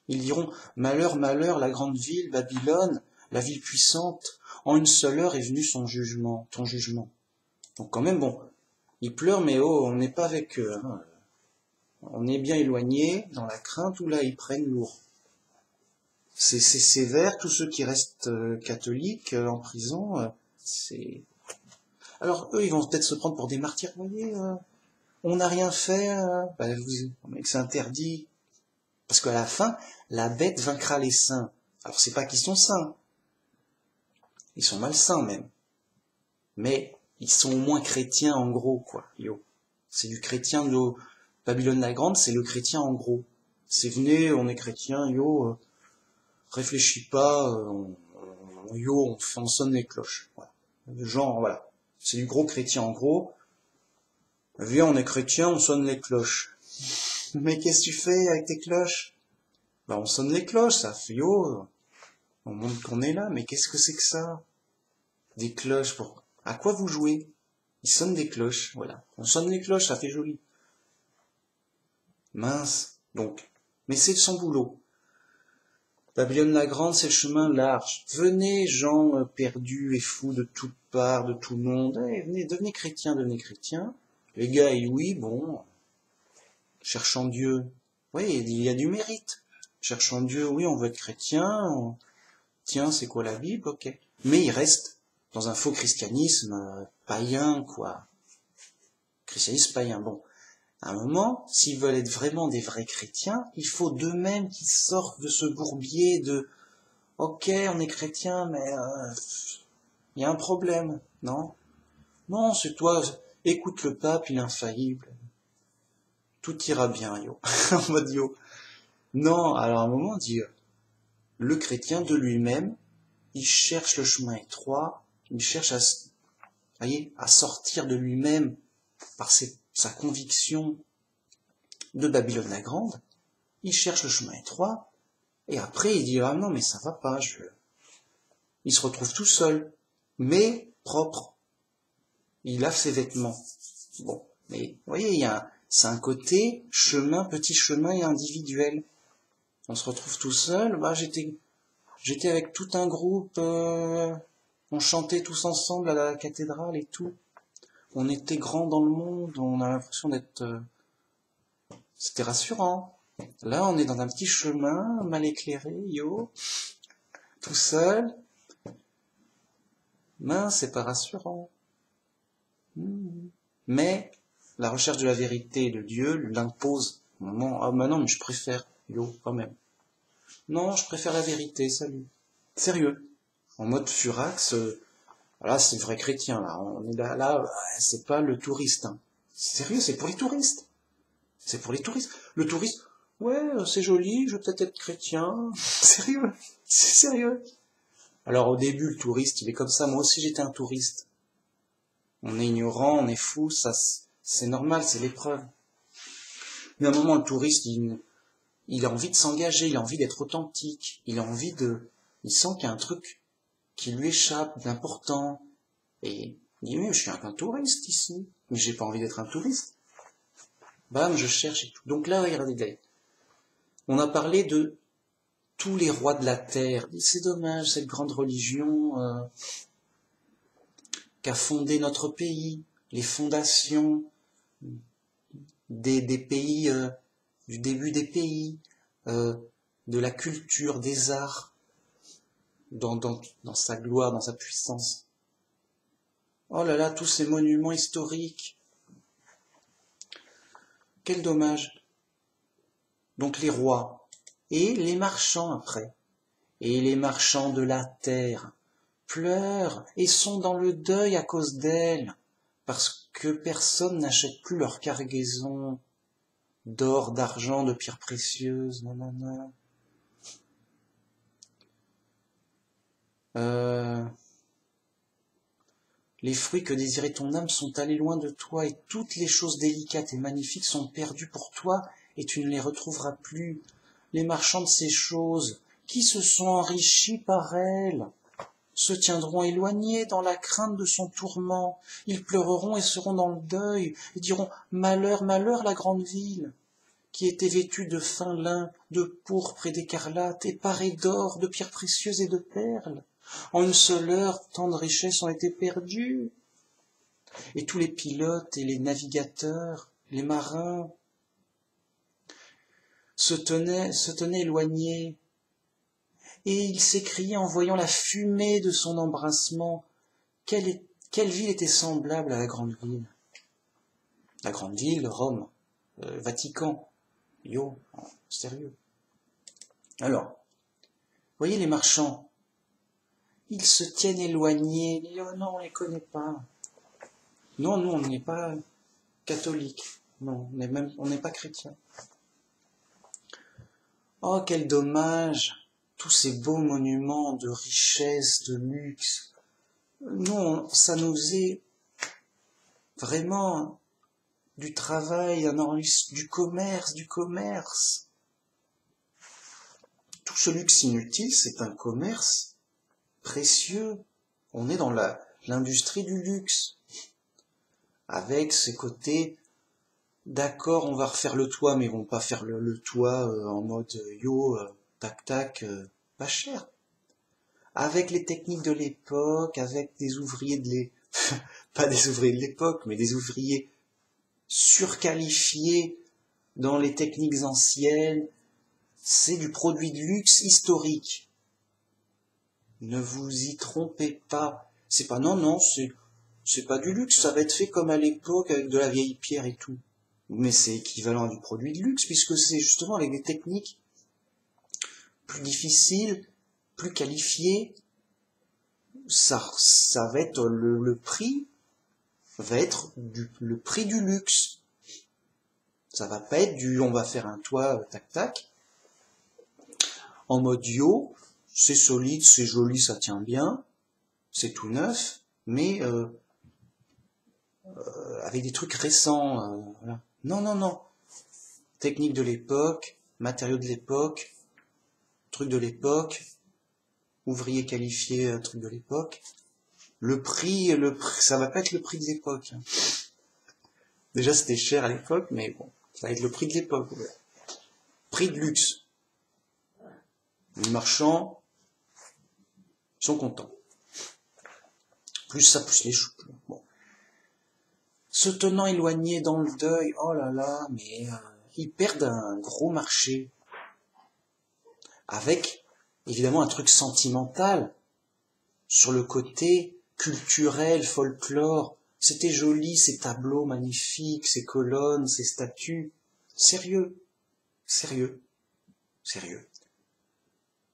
Ils diront, malheur, malheur, la grande ville, Babylone, la ville puissante, en une seule heure est venu son jugement, ton jugement. Donc quand même, bon, ils pleurent, mais oh, on n'est pas avec eux. Hein. On est bien éloigné, dans la crainte, où là, ils prennent lourd. C'est sévère, tous ceux qui restent catholiques en prison, c'est... Alors eux, ils vont peut-être se prendre pour des martyrs, vous voyez, on n'a rien fait, c'est interdit. Parce qu'à la fin, la bête vaincra les saints. Alors c'est pas qu'ils sont saints, ils sont malsains même. Mais ils sont au moins chrétiens en gros, quoi. Yo. C'est du chrétien de Babylone la Grande, c'est le chrétien en gros. C'est venez, on est chrétien, yo, réfléchis pas, on sonne les cloches. Voilà. Genre, voilà. C'est du gros chrétien en gros. Viens, on est chrétien, on sonne les cloches. Mais qu'est-ce que tu fais avec tes cloches? Bah, on sonne les cloches, ça fait yo, on montre qu'on est là, mais qu'est-ce que c'est que ça? Des cloches pour... À quoi vous jouez? Ils sonnent des cloches, voilà. On sonne les cloches, ça fait joli. Mince, donc. Mais c'est son boulot. Babylone la Grande, c'est le chemin large. Venez, gens perdus et fous de toutes parts, de tout le monde. Venez, devenez chrétiens, devenez chrétiens. Les gars, et oui, bon, cherchant Dieu. Oui, il y a du mérite. Cherchant Dieu, oui, on veut être chrétien. Tiens, c'est quoi la Bible? Ok. Mais il reste dans un faux christianisme païen, quoi. Christianisme païen, bon. À un moment, s'ils veulent être vraiment des vrais chrétiens, il faut d'eux-mêmes qu'ils sortent de ce bourbier de « Ok, on est chrétien, mais il y a un problème, non? Non, c'est toi, écoute le pape, il est infaillible. Tout ira bien, yo. » En mode yo. Non, alors à un moment, on dit le chrétien de lui-même, il cherche le chemin étroit, il cherche à sortir de lui-même par sa conviction de Babylone la Grande, il cherche le chemin étroit, et après il dit ah non mais ça va pas, il se retrouve tout seul, mais propre. Il lave ses vêtements. Bon, mais vous voyez, c'est un côté chemin, petit chemin et individuel. On se retrouve tout seul, bah j'étais avec tout un groupe, on chantait tous ensemble à la cathédrale et tout. On était grands dans le monde, on a l'impression d'être... C'était rassurant. Là, on est dans un petit chemin, mal éclairé, yo, tout seul. Mince, c'est pas rassurant. Mais la recherche de la vérité de Dieu l'impose. Ah bah non, mais je préfère, yo, quand même. Non, je préfère la vérité, salut. Sérieux. En mode furax, là, c'est le vrai chrétien, là. On est là, c'est pas le touriste, hein. Sérieux, c'est pour les touristes. C'est pour les touristes. Le touriste, ouais, c'est joli, je vais peut-être être chrétien. Sérieux, c'est sérieux. Alors au début, le touriste, il est comme ça. Moi aussi, j'étais un touriste. On est ignorant, on est fou, ça, c'est normal, c'est l'épreuve. Mais à un moment, le touriste, il a envie de s'engager, il a envie d'être authentique, il sent qu'il y a un truc qui lui échappe, d'important. Et il dit, mais je suis qu'un touriste ici, mais j'ai pas envie d'être un touriste. Bam, je cherche et tout. Donc là, regardez, on a parlé de tous les rois de la terre. C'est dommage, cette grande religion qu'a fondé notre pays, les fondations des pays, du début des pays, de la culture, des arts, dans sa gloire, dans sa puissance. Oh là là, tous ces monuments historiques. Quel dommage. Donc les rois, et les marchands après, et les marchands de la terre, pleurent et sont dans le deuil à cause d'elle, parce que personne n'achète plus leur cargaison d'or, d'argent, de pierres précieuses, nanana. Les fruits que désirait ton âme sont allés loin de toi, et toutes les choses délicates et magnifiques sont perdues pour toi, et tu ne les retrouveras plus. Les marchands de ces choses, qui se sont enrichis par elles, se tiendront éloignés dans la crainte de son tourment. Ils pleureront et seront dans le deuil, et diront « Malheur, malheur, la grande ville !» qui était vêtue de fin lin, de pourpre et d'écarlate, et parée d'or, de pierres précieuses et de perles. En une seule heure, tant de richesses ont été perdues. Et tous les pilotes et les navigateurs, les marins, se tenaient éloignés, et ils s'écriaient en voyant la fumée de son embrassement, quelle ville était semblable à la grande ville? La grande ville, Rome, Vatican, yo, sérieux. Alors, voyez les marchands, ils se tiennent éloignés, ils disent, oh non, on les connaît pas. Non, nous, on n'est pas catholiques. Non, on n'est pas chrétiens. Oh, quel dommage, tous ces beaux monuments de richesse, de luxe. Nous, ça nous est vraiment du travail, du commerce. Tout ce luxe inutile, c'est un commerce précieux. On est dans l'industrie du luxe. Avec ces côtés, d'accord, on va refaire le toit, mais ils vont pas faire le toit en mode yo, tac tac, pas cher. Avec les techniques de l'époque, avec des ouvriers pas des ouvriers de l'époque, mais des ouvriers surqualifiés dans les techniques anciennes, c'est du produit de luxe historique. Ne vous y trompez pas. C'est pas, non, c'est pas du luxe, ça va être fait comme à l'époque avec de la vieille pierre et tout. Mais c'est équivalent à du produit de luxe, puisque c'est justement avec des techniques plus difficiles, plus qualifiées. Ça va être le prix, va être le prix du luxe. Ça va pas être on va faire un toit tac tac. En mode yo, c'est solide, c'est joli, ça tient bien, c'est tout neuf, mais avec des trucs récents. Voilà. Non. Technique de l'époque, matériaux de l'époque, trucs de l'époque, ouvriers qualifiés, trucs de l'époque. Le prix, ça va pas être le prix de l'époque. Déjà, c'était cher à l'époque, mais bon, ça va être le prix de l'époque. Ouais. Prix de luxe. Les marchands sont contents. Plus ça pousse les choux. Bon. Se tenant éloignés dans le deuil, oh là là, mais ils perdent un gros marché. Avec, évidemment, un truc sentimental sur le côté culturel, folklore. C'était joli, ces tableaux magnifiques, ces colonnes, ces statues. Sérieux.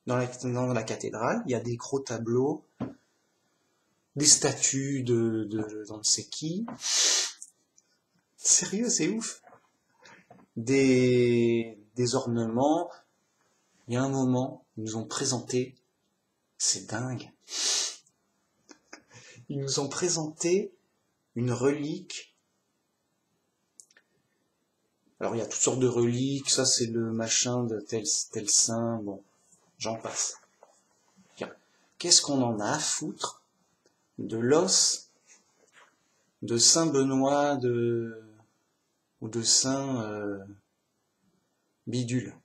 Dans la cathédrale, il y a des gros tableaux, des statues de on ne sait qui. Sérieux, c'est ouf. Des ornements. Il y a un moment, ils nous ont présenté, c'est dingue. Ils nous ont présenté une relique. Alors il y a toutes sortes de reliques, ça c'est le machin de tel saint, bon, j'en passe. Qu'est-ce qu'on en a à foutre de l'os de Saint Benoît ou de Saint Bidule?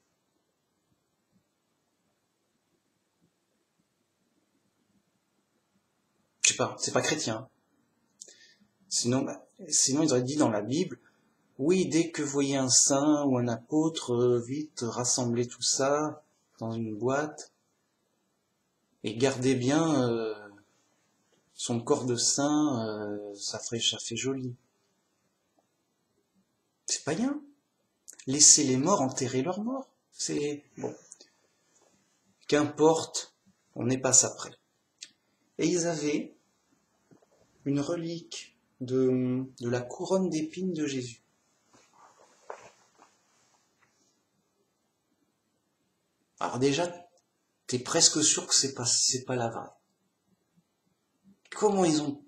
Je sais pas, c'est pas chrétien. Sinon ils auraient dit dans la Bible, oui, dès que vous voyez un saint ou un apôtre, vite rassemblez tout ça dans une boîte et gardez bien son corps de saint, ça fait joli. C'est païen. Laissez les morts enterrer leurs morts. C'est bon. Qu'importe, on n'est pas ça près. Et ils avaient une relique de la couronne d'épines de Jésus. Alors déjà, t'es presque sûr que c'est pas la vraie. Comment ils ont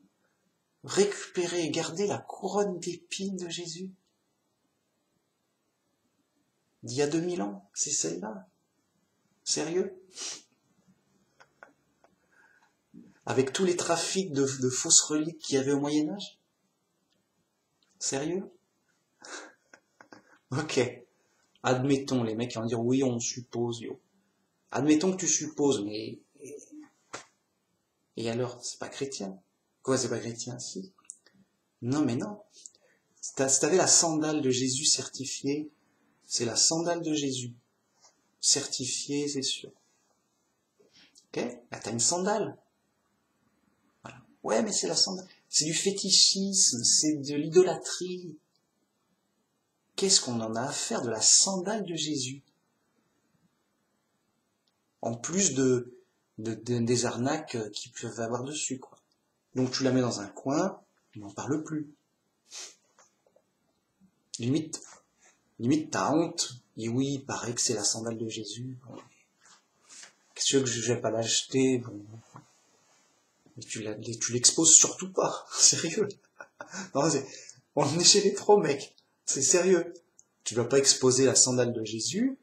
récupéré et gardé la couronne d'épines de Jésus d'il y a 2000 ans? C'est celle-là? Sérieux? Avec tous les trafics de fausses reliques qu'il y avait au Moyen-Âge? Sérieux? Ok. Admettons, les mecs vont dire oui, on suppose, yo. Admettons que tu supposes, mais... Et alors, c'est pas chrétien? Quoi, c'est pas chrétien? Si. Non, mais non. Si t'avais la sandale de Jésus certifiée, c'est la sandale de Jésus. Certifiée, c'est sûr. Ok? Là, t'as une sandale. Voilà. Ouais, mais c'est la sandale. C'est du fétichisme, c'est de l'idolâtrie. Qu'est-ce qu'on en a à faire de la sandale de Jésus? En plus des arnaques qu'ils peuvent avoir dessus, quoi. Donc tu la mets dans un coin, on n'en parle plus. Limite t'as honte. Et oui, il paraît que c'est la sandale de Jésus. Bon. Qu'est-ce que je vais pas l'acheter? Bon. Mais tu l'exposes surtout pas. Sérieux. Non, on est chez les pros, mec. C'est sérieux. Tu vas pas exposer la sandale de Jésus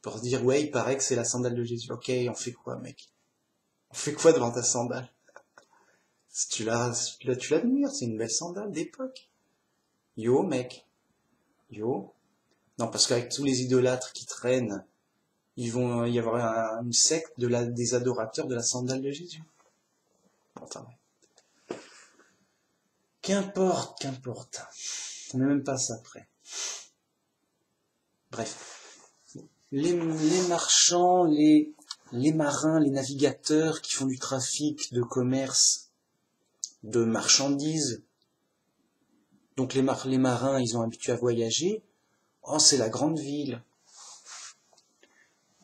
pour dire, ouais, il paraît que c'est la sandale de Jésus. Ok, on fait quoi, mec? On fait quoi devant ta sandale? Si tu l'admires, c'est une belle sandale d'époque. Yo, mec. Yo. Non, parce qu'avec tous les idolâtres qui traînent, ils vont y avoir une secte des adorateurs de la sandale de Jésus. Enfin, ouais. Qu'importe. On n'est même pas ça près. Bref. Les marchands, les marins, les navigateurs qui font du trafic, de commerce, de marchandises. Donc les marins, ils ont habitué à voyager. Oh, c'est la grande ville.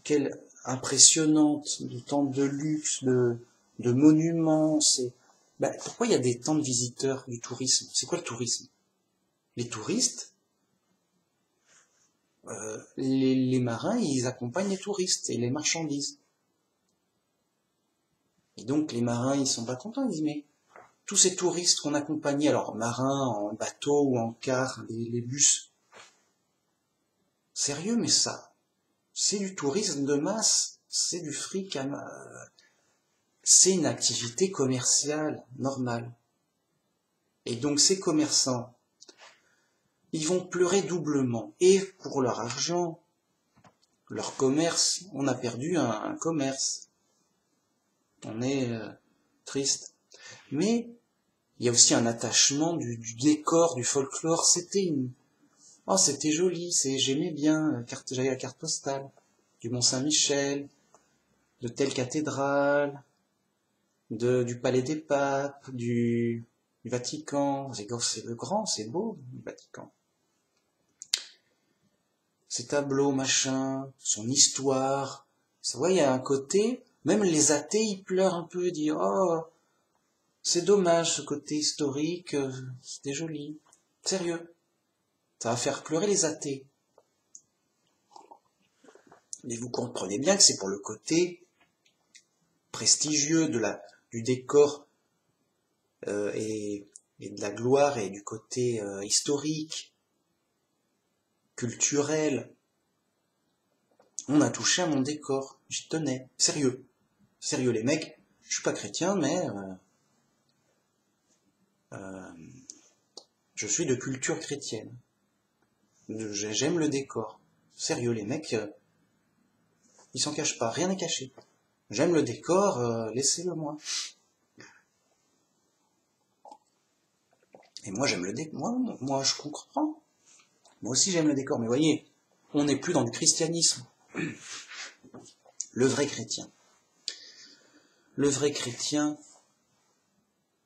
Quelle impressionnante, de tant de luxe, de monuments. Pourquoi il y a des tant de visiteurs du tourisme? C'est quoi le tourisme? Les touristes, les marins, ils accompagnent les touristes et les marchandises. Et donc les marins, ils sont pas contents, ils disent mais tous ces touristes qu'on accompagnait, alors marins en bateau ou en car, les bus, sérieux, mais ça, c'est du tourisme de masse, c'est du fric, c'est une activité commerciale normale. Et donc ces commerçants, ils vont pleurer doublement. Et pour leur argent, leur commerce, on a perdu un commerce. On est triste. Mais il y a aussi un attachement du décor, du folklore. C'était joli, j'aimais bien. J'avais la carte postale du Mont-Saint-Michel, de telle cathédrale, du Palais des Papes, du Vatican. C'est grand, c'est beau, le Vatican. Ses tableaux, machin, son histoire. Ça, ouais, il y a un côté, même les athées, ils pleurent un peu, ils disent, oh, c'est dommage, ce côté historique, c'était joli. Sérieux. Ça va faire pleurer les athées. Mais vous comprenez bien que c'est pour le côté prestigieux du décor, et de la gloire et du côté historique, culturel. On a touché à mon décor, j'y tenais, sérieux. Sérieux les mecs, je suis pas chrétien, mais je suis de culture chrétienne. J'aime le décor. Sérieux les mecs, ils s'en cachent pas, rien n'est caché. J'aime le décor, laissez-le moi. Et moi j'aime le décor, moi je comprends. Moi aussi j'aime le décor, mais voyez, on n'est plus dans le christianisme. Le vrai chrétien. Le vrai chrétien,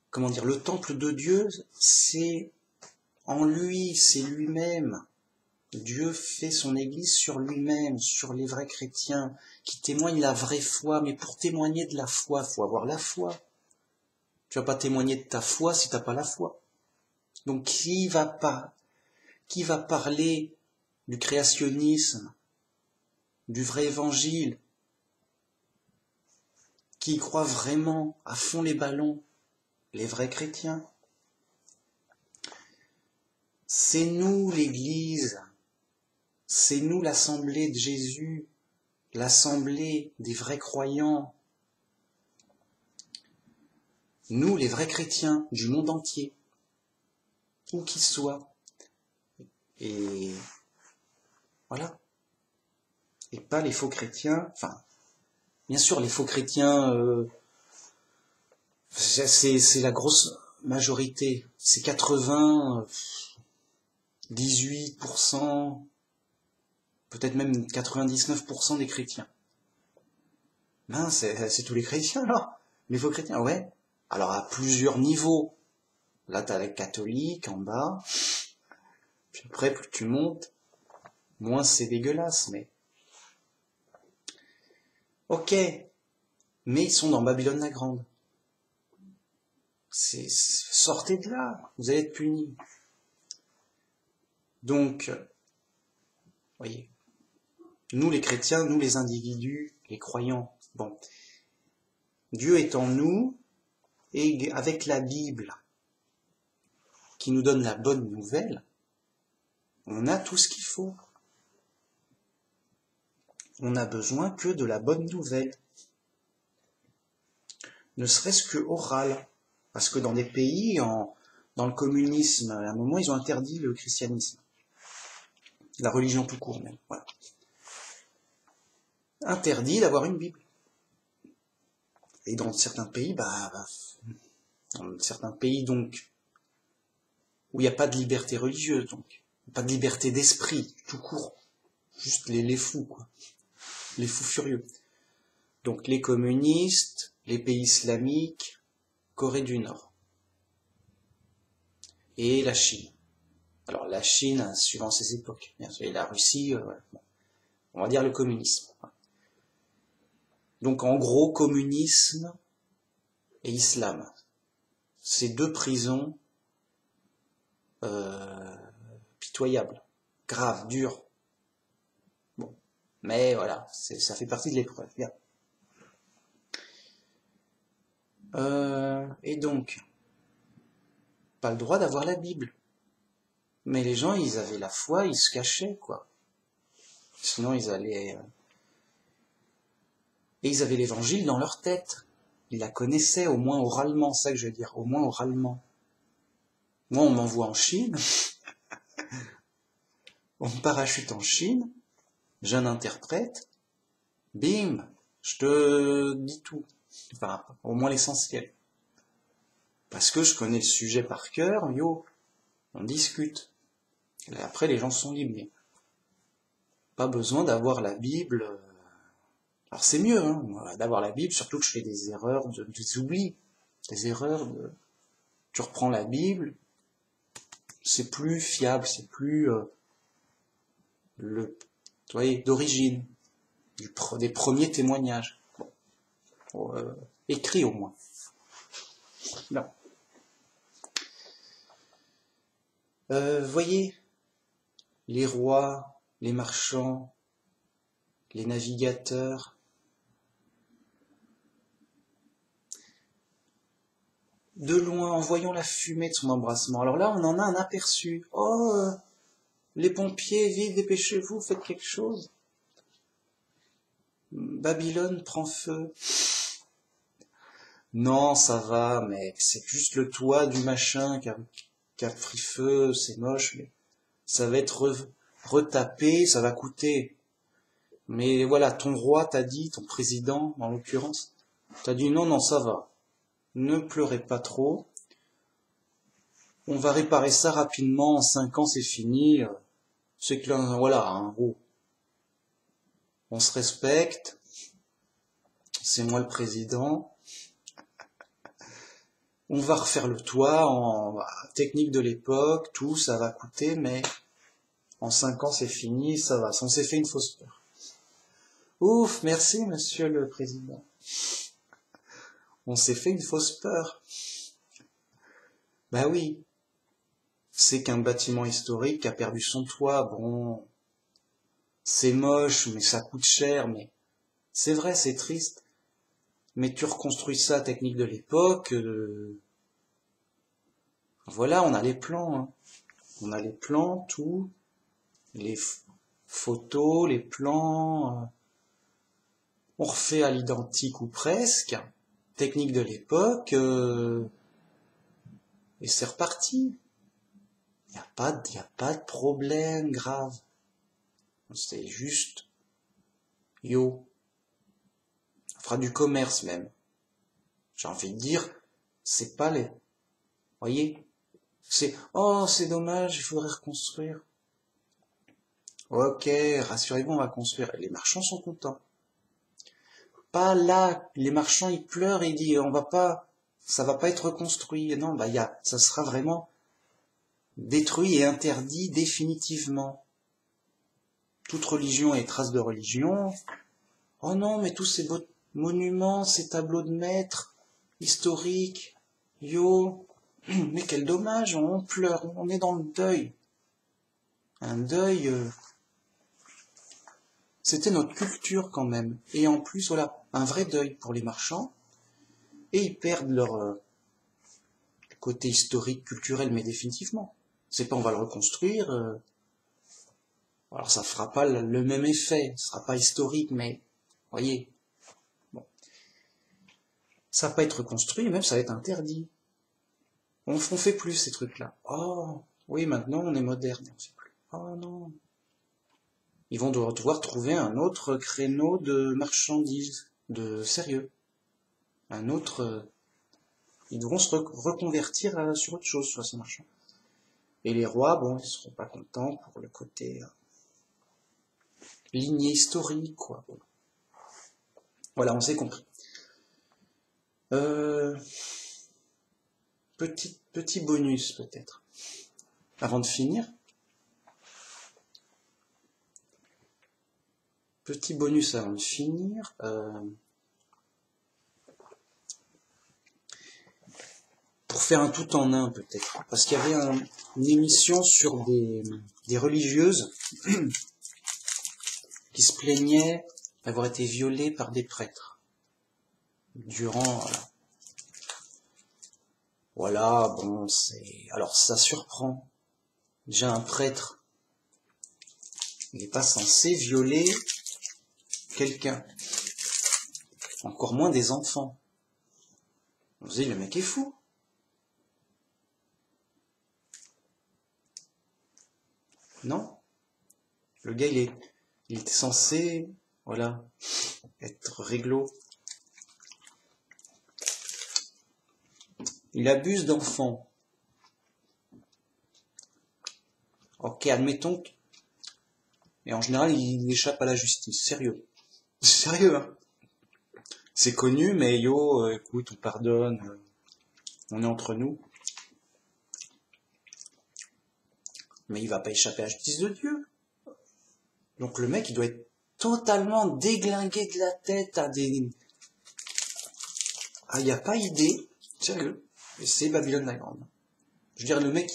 comment dire, le temple de Dieu, c'est en lui, c'est lui-même. Dieu fait son Église sur lui-même, sur les vrais chrétiens, qui témoignent la vraie foi. Mais pour témoigner de la foi, il faut avoir la foi. Tu vas pas témoigner de ta foi si tu n'as pas la foi. Donc qui va parler du créationnisme, du vrai évangile, qui y croit vraiment à fond les ballons, les vrais chrétiens? C'est nous l'Église, c'est nous l'Assemblée de Jésus, l'Assemblée des vrais croyants, nous les vrais chrétiens du monde entier, où qu'ils soient. Et voilà. Et pas les faux chrétiens, enfin, bien sûr les faux chrétiens, c'est la grosse majorité, c'est 18%, peut-être même 99% des chrétiens. Ben, c'est tous les chrétiens alors, les faux chrétiens, ouais. Alors à plusieurs niveaux. Là t'as les catholiques en bas, puis après plus tu montes, moins c'est dégueulasse, mais... Ok, mais ils sont dans Babylone la Grande. Sortez de là, vous allez être punis. Donc, voyez, nous les chrétiens, nous les individus, les croyants, bon, Dieu est en nous, et avec la Bible, qui nous donne la bonne nouvelle, on a tout ce qu'il faut. On n'a besoin que de la bonne nouvelle. Ne serait-ce que orale. Parce que dans des pays, dans le communisme, à un moment, ils ont interdit le christianisme. La religion tout court, même. Voilà. Interdit d'avoir une Bible. Et dans certains pays, dans certains pays, donc, où il n'y a pas de liberté religieuse, donc, pas de liberté d'esprit, tout court. Juste les fous, quoi. Les fous furieux. Donc, les communistes, les pays islamiques, Corée du Nord. Et la Chine. Alors, la Chine, suivant ses époques, bien sûr, et la Russie, bon, on va dire le communisme. Donc, en gros, communisme et islam. Ces deux prisons pitoyables, graves, dures. Bon, mais voilà, ça fait partie de l'épreuve. Bien. Et donc, pas le droit d'avoir la Bible. Mais les gens, ils avaient la foi, ils se cachaient, quoi. Sinon, ils allaient... Et ils avaient l'évangile dans leur tête. Ils la connaissaient, au moins oralement, c'est ça que je veux dire, au moins oralement. Moi, on m'envoie en Chine, on me parachute en Chine, jeune interprète, bim, je te dis tout. Enfin, au moins l'essentiel. Parce que je connais le sujet par cœur, yo, on discute. Et après, les gens sont libres. Mais pas besoin d'avoir la Bible. Alors c'est mieux d'avoir la Bible, surtout que je fais des erreurs, des oublis, des erreurs de... Tu reprends la Bible, c'est plus fiable, c'est plus d'origine, des premiers témoignages. Bon, écrit au moins. Non. Voyez, les rois, les marchands, les navigateurs, de loin, en voyant la fumée de son embrassement. Alors là, on en a un aperçu. Oh, les pompiers, vite, dépêchez-vous, faites quelque chose. Babylone prend feu. Non, ça va, mec, c'est juste le toit du machin qui a pris feu, c'est moche, mais ça va être retapé, ça va coûter. Mais voilà, ton roi t'a dit, ton président, en l'occurrence, t'a dit non, ça va. Ne pleurez pas trop. On va réparer ça rapidement, en 5 ans c'est fini. C'est que là, voilà, en gros. On se respecte. C'est moi le président. On va refaire le toit en technique de l'époque, tout, ça va coûter, mais En 5 ans, c'est fini, ça va. On s'est fait une fausse peur. Ouf, merci, monsieur le président. On s'est fait une fausse peur. Bah oui. C'est qu'un bâtiment historique a perdu son toit. Bon, c'est moche, mais ça coûte cher, mais c'est vrai, c'est triste. Mais tu reconstruis ça, technique de l'époque. Voilà, on a les plans. Hein. On a les plans, tout. Les photos, les plans. On refait à l'identique ou presque. Technique de l'époque. Et c'est reparti. Y a pas de problème grave. C'est juste. Yo. On fera du commerce même. J'ai envie de dire, c'est pas les... Voyez? Oh, c'est dommage, il faudrait reconstruire. Ok, rassurez-vous, on va construire. Et les marchands sont contents. Pas là, les marchands, ils pleurent et ils disent, ça va pas être reconstruit. Non, ça sera vraiment détruit et interdit définitivement. Toute religion et trace de religion. Oh non, mais tous ces beaux monuments, ces tableaux de maîtres, historiques, yo, mais quel dommage, on pleure, on est dans le deuil. Un deuil, c'était notre culture quand même. Et en plus, voilà, un vrai deuil pour les marchands. Et ils perdent leur côté historique, culturel, mais définitivement. C'est pas on va le reconstruire. Alors ça fera pas le même effet, ce sera pas historique, mais voyez. Bon. Ça va pas être reconstruit, même ça va être interdit. On fait plus ces trucs-là. Oh, oui, maintenant on est moderne, on fait plus. Oh non. Ils vont devoir trouver un autre créneau de marchandises, de sérieux. Un autre... ils devront se reconvertir sur autre chose, sur ces marchands. Et les rois, bon, ils seront pas contents pour le côté lignée historique, quoi. Bon. Voilà, on s'est compris. Petit bonus, peut-être. Avant de finir. Petit bonus avant de finir. Pour faire un tout en un, peut-être. Parce qu'il y avait une émission sur des religieuses qui se plaignaient d'avoir été violées par des prêtres. Durant... Voilà, bon, c'est... Alors, ça surprend. Déjà, un prêtre, il n'est pas censé violer quelqu'un. Encore moins des enfants. On se dit, le mec est fou. Non. Le gars, il était censé, voilà, être réglo. Il abuse d'enfants. Ok, admettons que... Et en général, il échappe à la justice. Sérieux. Sérieux, hein. C'est connu, mais yo, écoute, on pardonne. On est entre nous. Mais il va pas échapper à la justice de Dieu. Donc le mec, il doit être totalement déglingué de la tête à des... Ah, il n'y a pas idée. Sérieux. Et c'est Babylone la Grande. Je veux dire, le mec,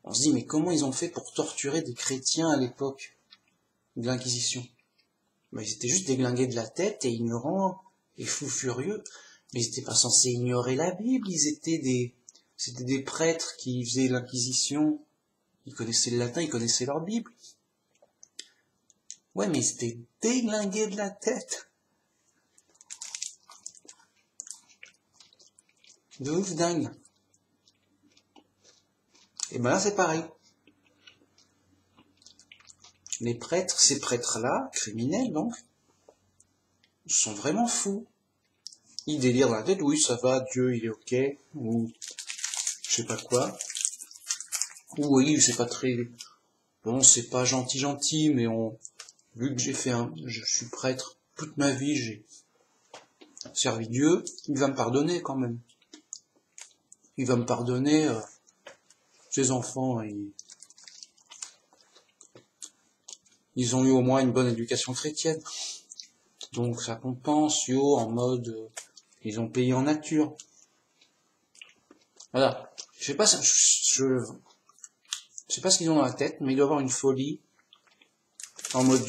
on se dit, mais comment ils ont fait pour torturer des chrétiens à l'époque de l'Inquisition? Ils étaient juste déglingués de la tête et ignorants et fous furieux. Mais ils n'étaient pas censés ignorer la Bible. C'était des prêtres qui faisaient l'Inquisition. Ils connaissaient le latin, ils connaissaient leur Bible. Ouais, mais ils étaient déglingués de la tête. De ouf dingue. Et ben là, c'est pareil. Les prêtres, ces prêtres-là, criminels donc, sont vraiment fous. Ils délirent dans la tête, oui, ça va, Dieu, il est ok, ou je sais pas quoi. Ou oui, c'est pas très... Bon, c'est pas gentil, mais vu que je suis prêtre toute ma vie, j'ai servi Dieu, il va me pardonner quand même. Il va me pardonner, ses enfants, ils ont eu au moins une bonne éducation chrétienne. Donc ça compense, en mode, ils ont payé en nature. Voilà. Je sais pas, je sais pas ce qu'ils ont dans la tête, mais il doit y avoir une folie en mode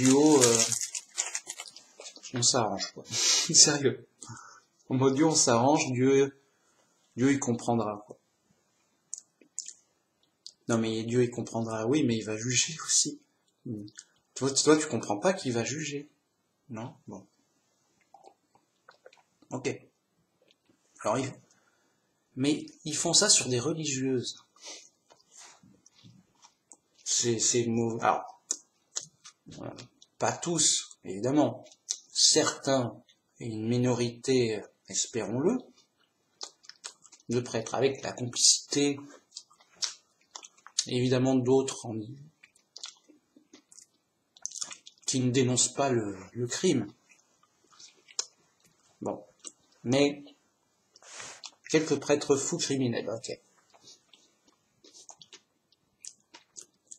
on s'arrange, quoi. Sérieux. En mode on s'arrange, Dieu il comprendra, quoi. Non mais Dieu il comprendra, oui, mais il va juger aussi. Toi tu comprends pas qu'il va juger. Non? Bon. Ok. Alors, mais ils font ça sur des religieuses. C'est mauvais. Alors, pas tous, évidemment. Certains, et une minorité, espérons-le, de prêtres, avec la complicité, évidemment, d'autres qui ne dénoncent pas le crime. Bon. Mais, quelques prêtres fous criminels, ok.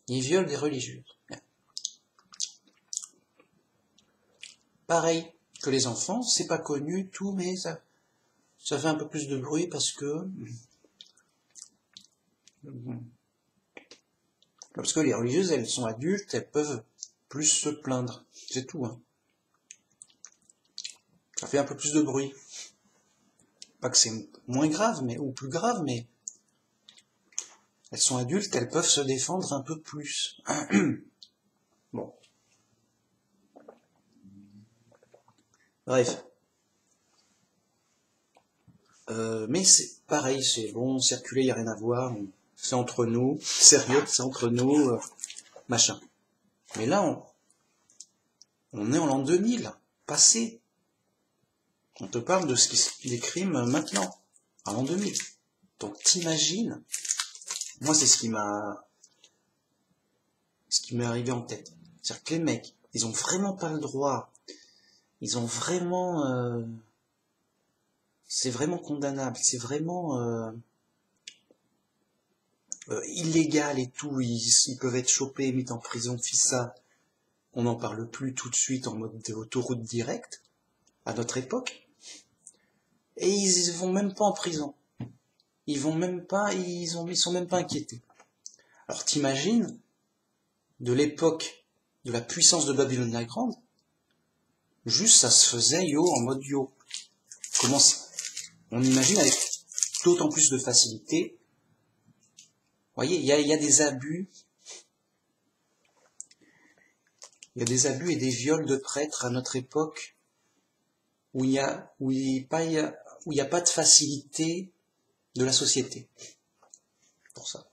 Ils violent des religieuses. Pareil que les enfants, c'est pas connu, tout, mais ça fait un peu plus de bruit parce que les religieuses, elles sont adultes, elles peuvent plus se plaindre. C'est tout, hein. Ça fait un peu plus de bruit. Pas que c'est moins grave, ou plus grave, mais elles sont adultes, elles peuvent se défendre un peu plus. Bon. Bref. Mais c'est pareil, c'est bon, circuler, il n'y a rien à voir, c'est entre nous, sérieux, c'est entre nous, machin. Mais là, on est en l'an 2000, passé. On te parle de des crimes maintenant, en l'an 2000. Donc t'imagines, moi c'est ce qui m'est arrivé en tête. C'est-à-dire que les mecs, ils ont vraiment pas le droit, ils ont vraiment... c'est vraiment condamnable, c'est vraiment illégal et tout, ils peuvent être chopés, mis en prison, ça. On n'en parle plus tout de suite en mode autoroute directe, à notre époque. Et ils vont même pas en prison. Ils sont même pas inquiétés. Alors t'imagines, de l'époque de la puissance de Babylone la Grande, juste ça se faisait en mode Comment on imagine avec d'autant plus de facilité. Vous voyez, il y a des abus. Il y a des abus et des viols de prêtres à notre époque où il y a pas de facilité de la société. Pour ça.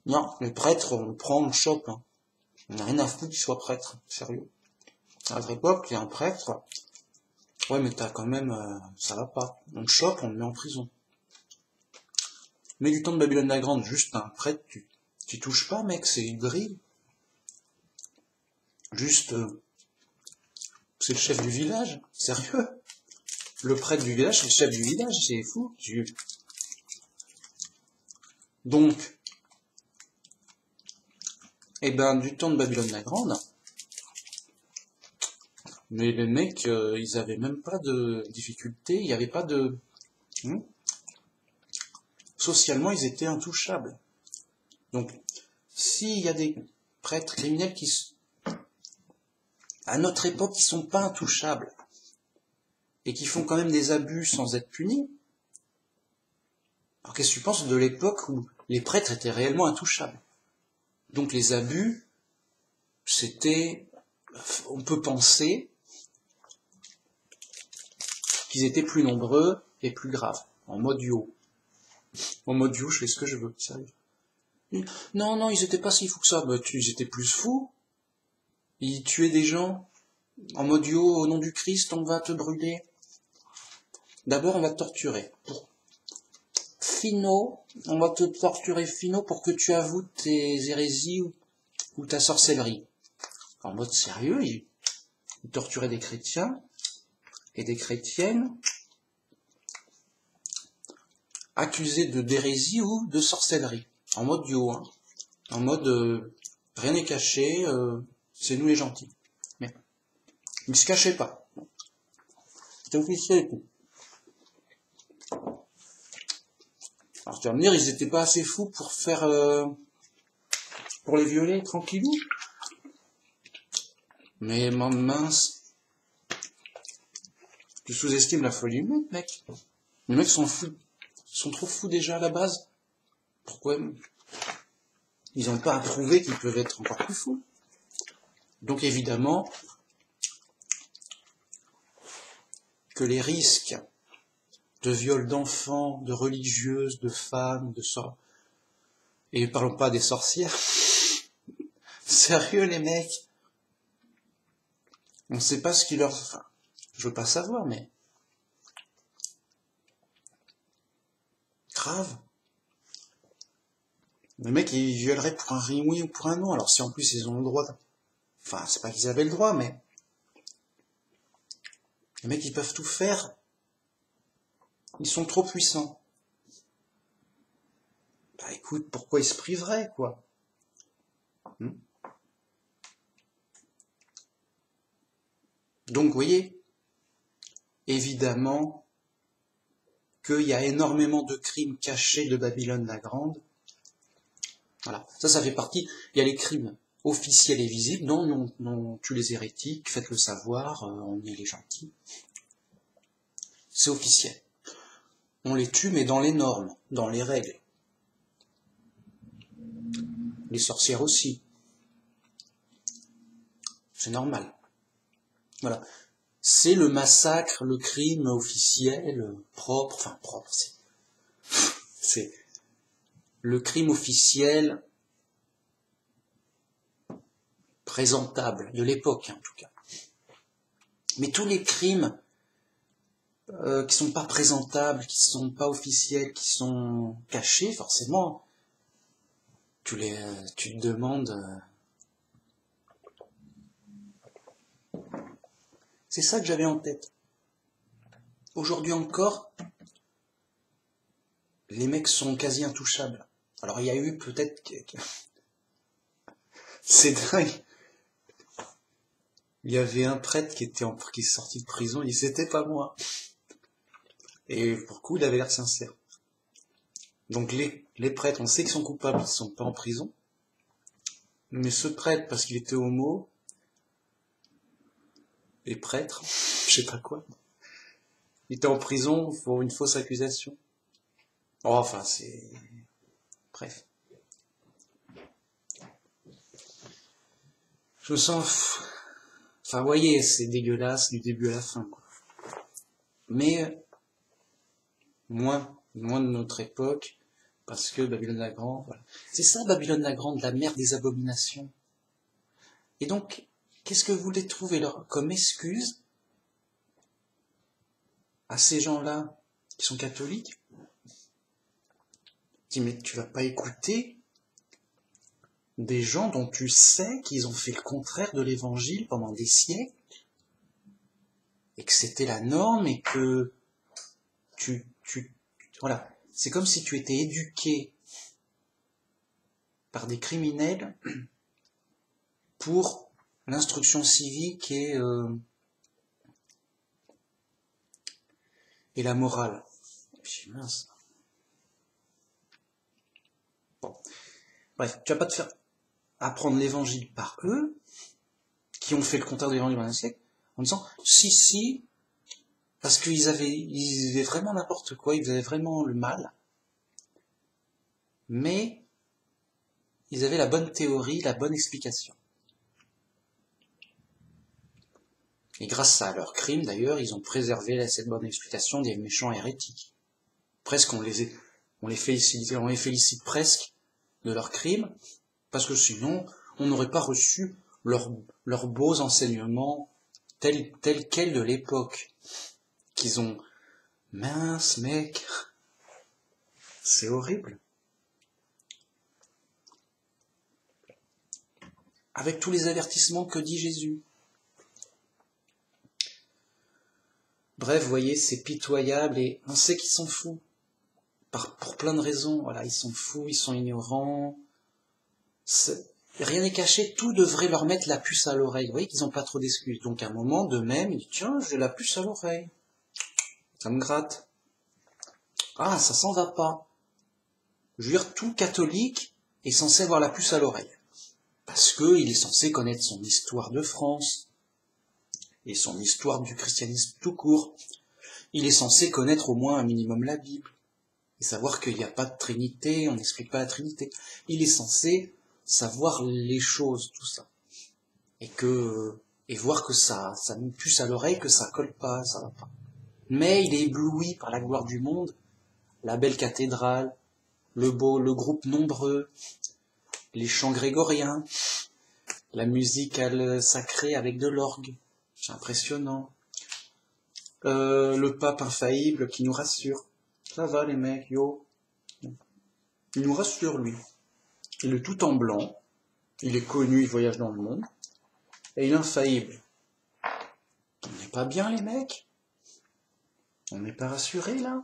Non, les prêtres, on le prend, on le chope. Hein. On n'a rien à foutre qu'il soit prêtre, sérieux. À notre époque, il y a un prêtre. Ouais, mais t'as quand même, ça va pas. On le chope, on le met en prison. Mais du temps de Babylone la Grande, juste un prêtre, tu touches pas, mec, c'est une grille. Juste, c'est le chef du village, sérieux. Le prêtre du village, c'est le chef du village, c'est fou. Donc, du temps de Babylone la Grande, mais les mecs, ils avaient même pas de difficulté, il n'y avait pas de... Socialement, ils étaient intouchables. Donc, s'il y a des prêtres criminels à notre époque, qui sont pas intouchables, et qui font quand même des abus sans être punis, alors qu'est-ce que tu penses de l'époque où les prêtres étaient réellement intouchables? Donc les abus, on peut penser qu'ils étaient plus nombreux et plus graves, en mode En mode je fais ce que je veux, sérieux. Non, ils étaient pas si fous que ça, ils étaient plus fous. Ils tuaient des gens, en mode au nom du Christ, on va te brûler. D'abord, on va te torturer. On va te torturer pour que tu avoues tes hérésies ou ta sorcellerie. En mode sérieux, ils torturaient des chrétiens et des chrétiennes accusés d'hérésie ou de sorcellerie. En mode hein. En mode, rien n'est caché, c'est nous les gentils. Mais ils se cachaient pas. C'était officiel et tout. Alors tu vas me dire, ils étaient pas assez fous pour faire... pour les violer tranquillou. Mais mince, tu sous-estimes la folie humaine, mec. Les mecs sont fous. Ils sont trop fous déjà à la base. Pourquoi ils n'ont pas à prouver qu'ils peuvent être encore plus fous. Donc évidemment que les risques de viol d'enfants, de religieuses, de femmes, de sorts, et parlons pas des sorcières. Sérieux les mecs, on sait pas ce qui leur... Enfin, je veux pas savoir, mais... Grave. Les mecs, ils violeraient pour un oui ou pour un non. Alors si en plus ils ont le droit... Enfin, c'est pas qu'ils avaient le droit, mais... Les mecs, ils peuvent tout faire. Ils sont trop puissants. Bah écoute, pourquoi ils se priveraient, quoi? Donc, vous voyez, évidemment qu'il y a énormément de crimes cachés de Babylone la Grande. Voilà, ça fait partie. Il y a les crimes officiels et visibles. Non, on tue les hérétiques, faites-le savoir, on est les gentils. C'est officiel. On les tue, mais dans les normes, dans les règles. Les sorcières aussi. C'est normal. Voilà. C'est le massacre, le crime officiel, propre, c'est le crime officiel présentable de l'époque, en tout cas. Mais tous les crimes qui sont pas présentables, qui sont pas officiels, qui sont cachés, forcément, tu te demandes... C'est ça que j'avais en tête. Aujourd'hui encore, les mecs sont quasi intouchables. Alors il y a eu peut-être... C'est dingue. Il y avait un prêtre qui est sorti de prison, il dit c'était pas moi. Et pour le coup, il avait l'air sincère. Donc les prêtres, on sait qu'ils sont coupables, ils ne sont pas en prison. Mais ce prêtre, parce qu'il était homo, et prêtre, je sais pas quoi, il était en prison pour une fausse accusation. Oh, enfin, c'est... Bref. Je me sens... Enfin, vous voyez, c'est dégueulasse du début à la fin, quoi. Mais moins de notre époque, parce que Babylone la Grande, voilà. C'est ça, Babylone la Grande, la mère des abominations. Et donc, qu'est-ce que vous voulez trouver comme excuse à ces gens-là qui sont catholiques? Dis, mais tu vas pas écouter des gens dont tu sais qu'ils ont fait le contraire de l'évangile pendant des siècles, et que c'était la norme, et que voilà. C'est comme si tu étais éduqué par des criminels pour l'instruction civique et la morale. Et puis, mince. Bon. Bref, tu vas pas te faire apprendre l'évangile par eux, qui ont fait le contraire de l'évangile pendant un siècle, en disant, si, parce qu'ils avaient vraiment n'importe quoi, ils avaient vraiment le mal, mais ils avaient la bonne théorie, la bonne explication. Et grâce à leur crime, d'ailleurs, ils ont préservé cette bonne explication des méchants hérétiques. Presque, on les félicite presque de leur crime, parce que sinon, on n'aurait pas reçu leurs beaux enseignements tels quels de l'époque. Qu'ils ont... Mince, mec, c'est horrible. Avec tous les avertissements que dit Jésus. Bref, vous voyez, c'est pitoyable et on sait qu'ils sont fous. Pour plein de raisons. Voilà, ils sont fous, ils sont ignorants. Rien n'est caché, tout devrait leur mettre la puce à l'oreille. Vous voyez qu'ils n'ont pas trop d'excuses. Donc à un moment, de même, il dit, tiens, j'ai la puce à l'oreille. Ça me gratte. Ah, ça s'en va pas. Je veux dire, tout catholique est censé avoir la puce à l'oreille. Parce qu'il est censé connaître son histoire de France et son histoire du christianisme tout court. Il est censé connaître au moins un minimum la Bible et savoir qu'il n'y a pas de Trinité, on n'explique pas la Trinité. Il est censé savoir les choses, tout ça. Et voir que ça me puce à l'oreille, que ça colle pas, ça va pas. Mais il est ébloui par la gloire du monde, la belle cathédrale, le groupe nombreux, les chants grégoriens, la musique sacrée avec de l'orgue, c'est impressionnant. Le pape infaillible qui nous rassure. Ça va les mecs, yo. Il nous rassure lui. Il est tout en blanc, il est connu, il voyage dans le monde, et il est infaillible. On n'est pas bien les mecs? On n'est pas rassurés là?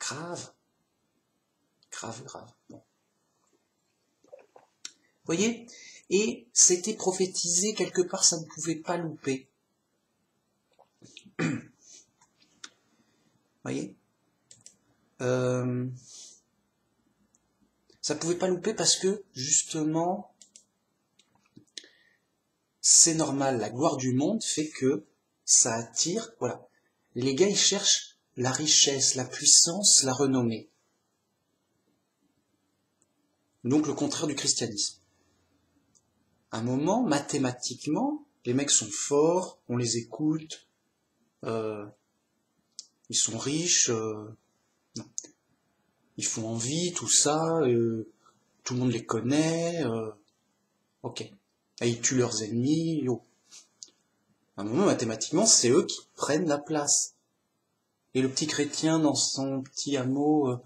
Grave. Grave. Bon. Vous voyez? Et c'était prophétisé quelque part, ça ne pouvait pas louper. Vous voyez? Ça pouvait pas louper parce que, justement, c'est normal, la gloire du monde fait que ça attire, voilà. Les gars, ils cherchent la richesse, la puissance, la renommée. Donc le contraire du christianisme. À un moment, mathématiquement, les mecs sont forts, on les écoute, ils sont riches, non. Ils font envie, tout ça, tout le monde les connaît, ok. Et ils tuent leurs ennemis, oh. À un moment, mathématiquement, c'est eux qui prennent la place. Et le petit chrétien dans son petit hameau,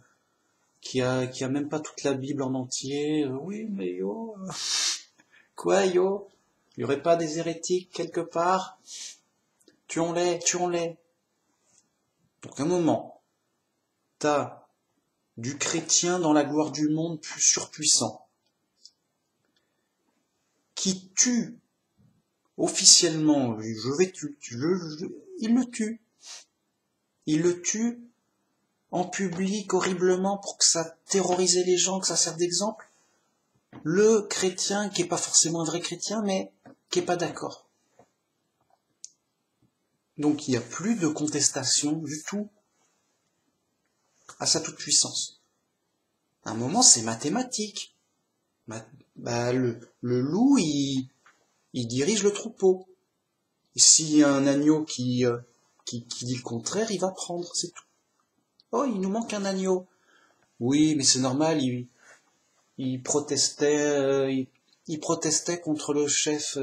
qui a même pas toute la Bible en entier, oui, mais yo, quoi, yo? Il y aurait pas des hérétiques quelque part? Tuons-les. Donc à un moment, t'as du chrétien dans la gloire du monde plus surpuissant, qui tue officiellement, il le tue. Il le tue en public horriblement pour que ça terrorise les gens, que ça serve d'exemple. Le chrétien qui est pas forcément un vrai chrétien, mais qui est pas d'accord. Donc il n'y a plus de contestation du tout à sa toute-puissance. À un moment, c'est mathématique. Le loup, il dirige le troupeau. Et s'il y a un agneau qui dit le contraire, il va prendre, c'est tout. Oh, il nous manque un agneau. Oui, mais c'est normal, il protestait, il protestait contre le chef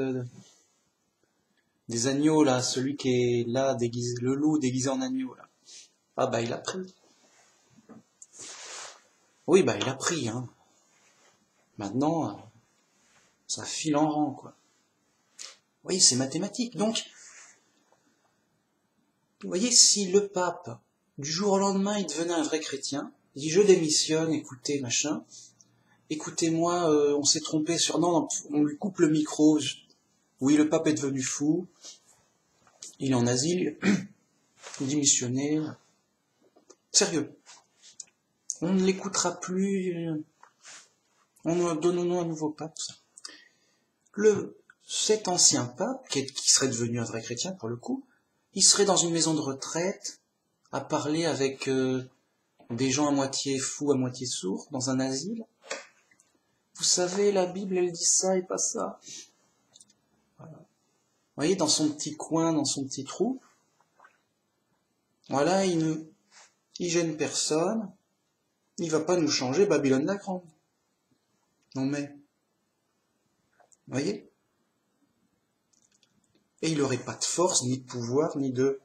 des agneaux, là, celui qui est là, déguisé, le loup déguisé en agneau, là. Ah bah, il a pris. Oui, bah, il a pris, hein. Maintenant, ça file en rang, quoi. Oui, c'est mathématique. Donc, vous voyez, si le pape, du jour au lendemain, il devenait un vrai chrétien, il dit, je démissionne, écoutez, machin, écoutez-moi, on s'est trompé sur... Non, on lui coupe le micro. Oui, le pape est devenu fou, il est en asile, démissionné. Sérieux. On ne l'écoutera plus, donnons-nous un nouveau pape, tout ça. Cet ancien pape, qui serait devenu un vrai chrétien pour le coup, il serait dans une maison de retraite, à parler avec des gens à moitié fous, à moitié sourds, dans un asile. Vous savez, la Bible, elle dit ça et pas ça. Voilà. Vous voyez, dans son petit coin, dans son petit trou, voilà, il gêne personne, il va pas nous changer Babylone la Grande. Non mais, vous voyez? Et il n'aurait pas de force, ni de pouvoir, ni de...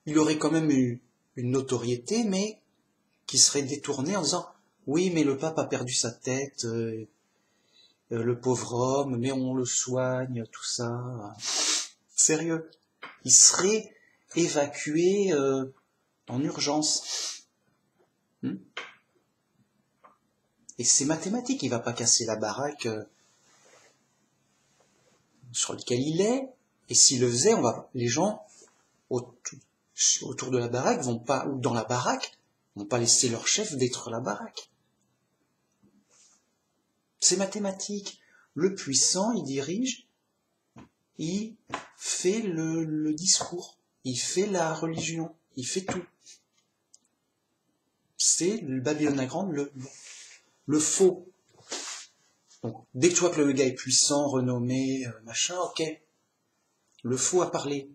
Il aurait quand même eu une notoriété, mais qui serait détournée en disant « Oui, mais le pape a perdu sa tête, le pauvre homme, mais on le soigne, tout ça. » Sérieux. Il serait évacué en urgence. Et c'est mathématique, il va pas casser la baraque sur laquelle il est. Et s'il le faisait, les gens autour de la baraque vont pas, ou dans la baraque, vont pas laisser leur chef détruire la baraque. C'est mathématique. Le puissant, il dirige, il fait le discours, il fait la religion, il fait tout. C'est le Babylone la Grande, le faux. Donc, dès que tu vois que le gars est puissant, renommé, machin, ok. Le faux a parlé.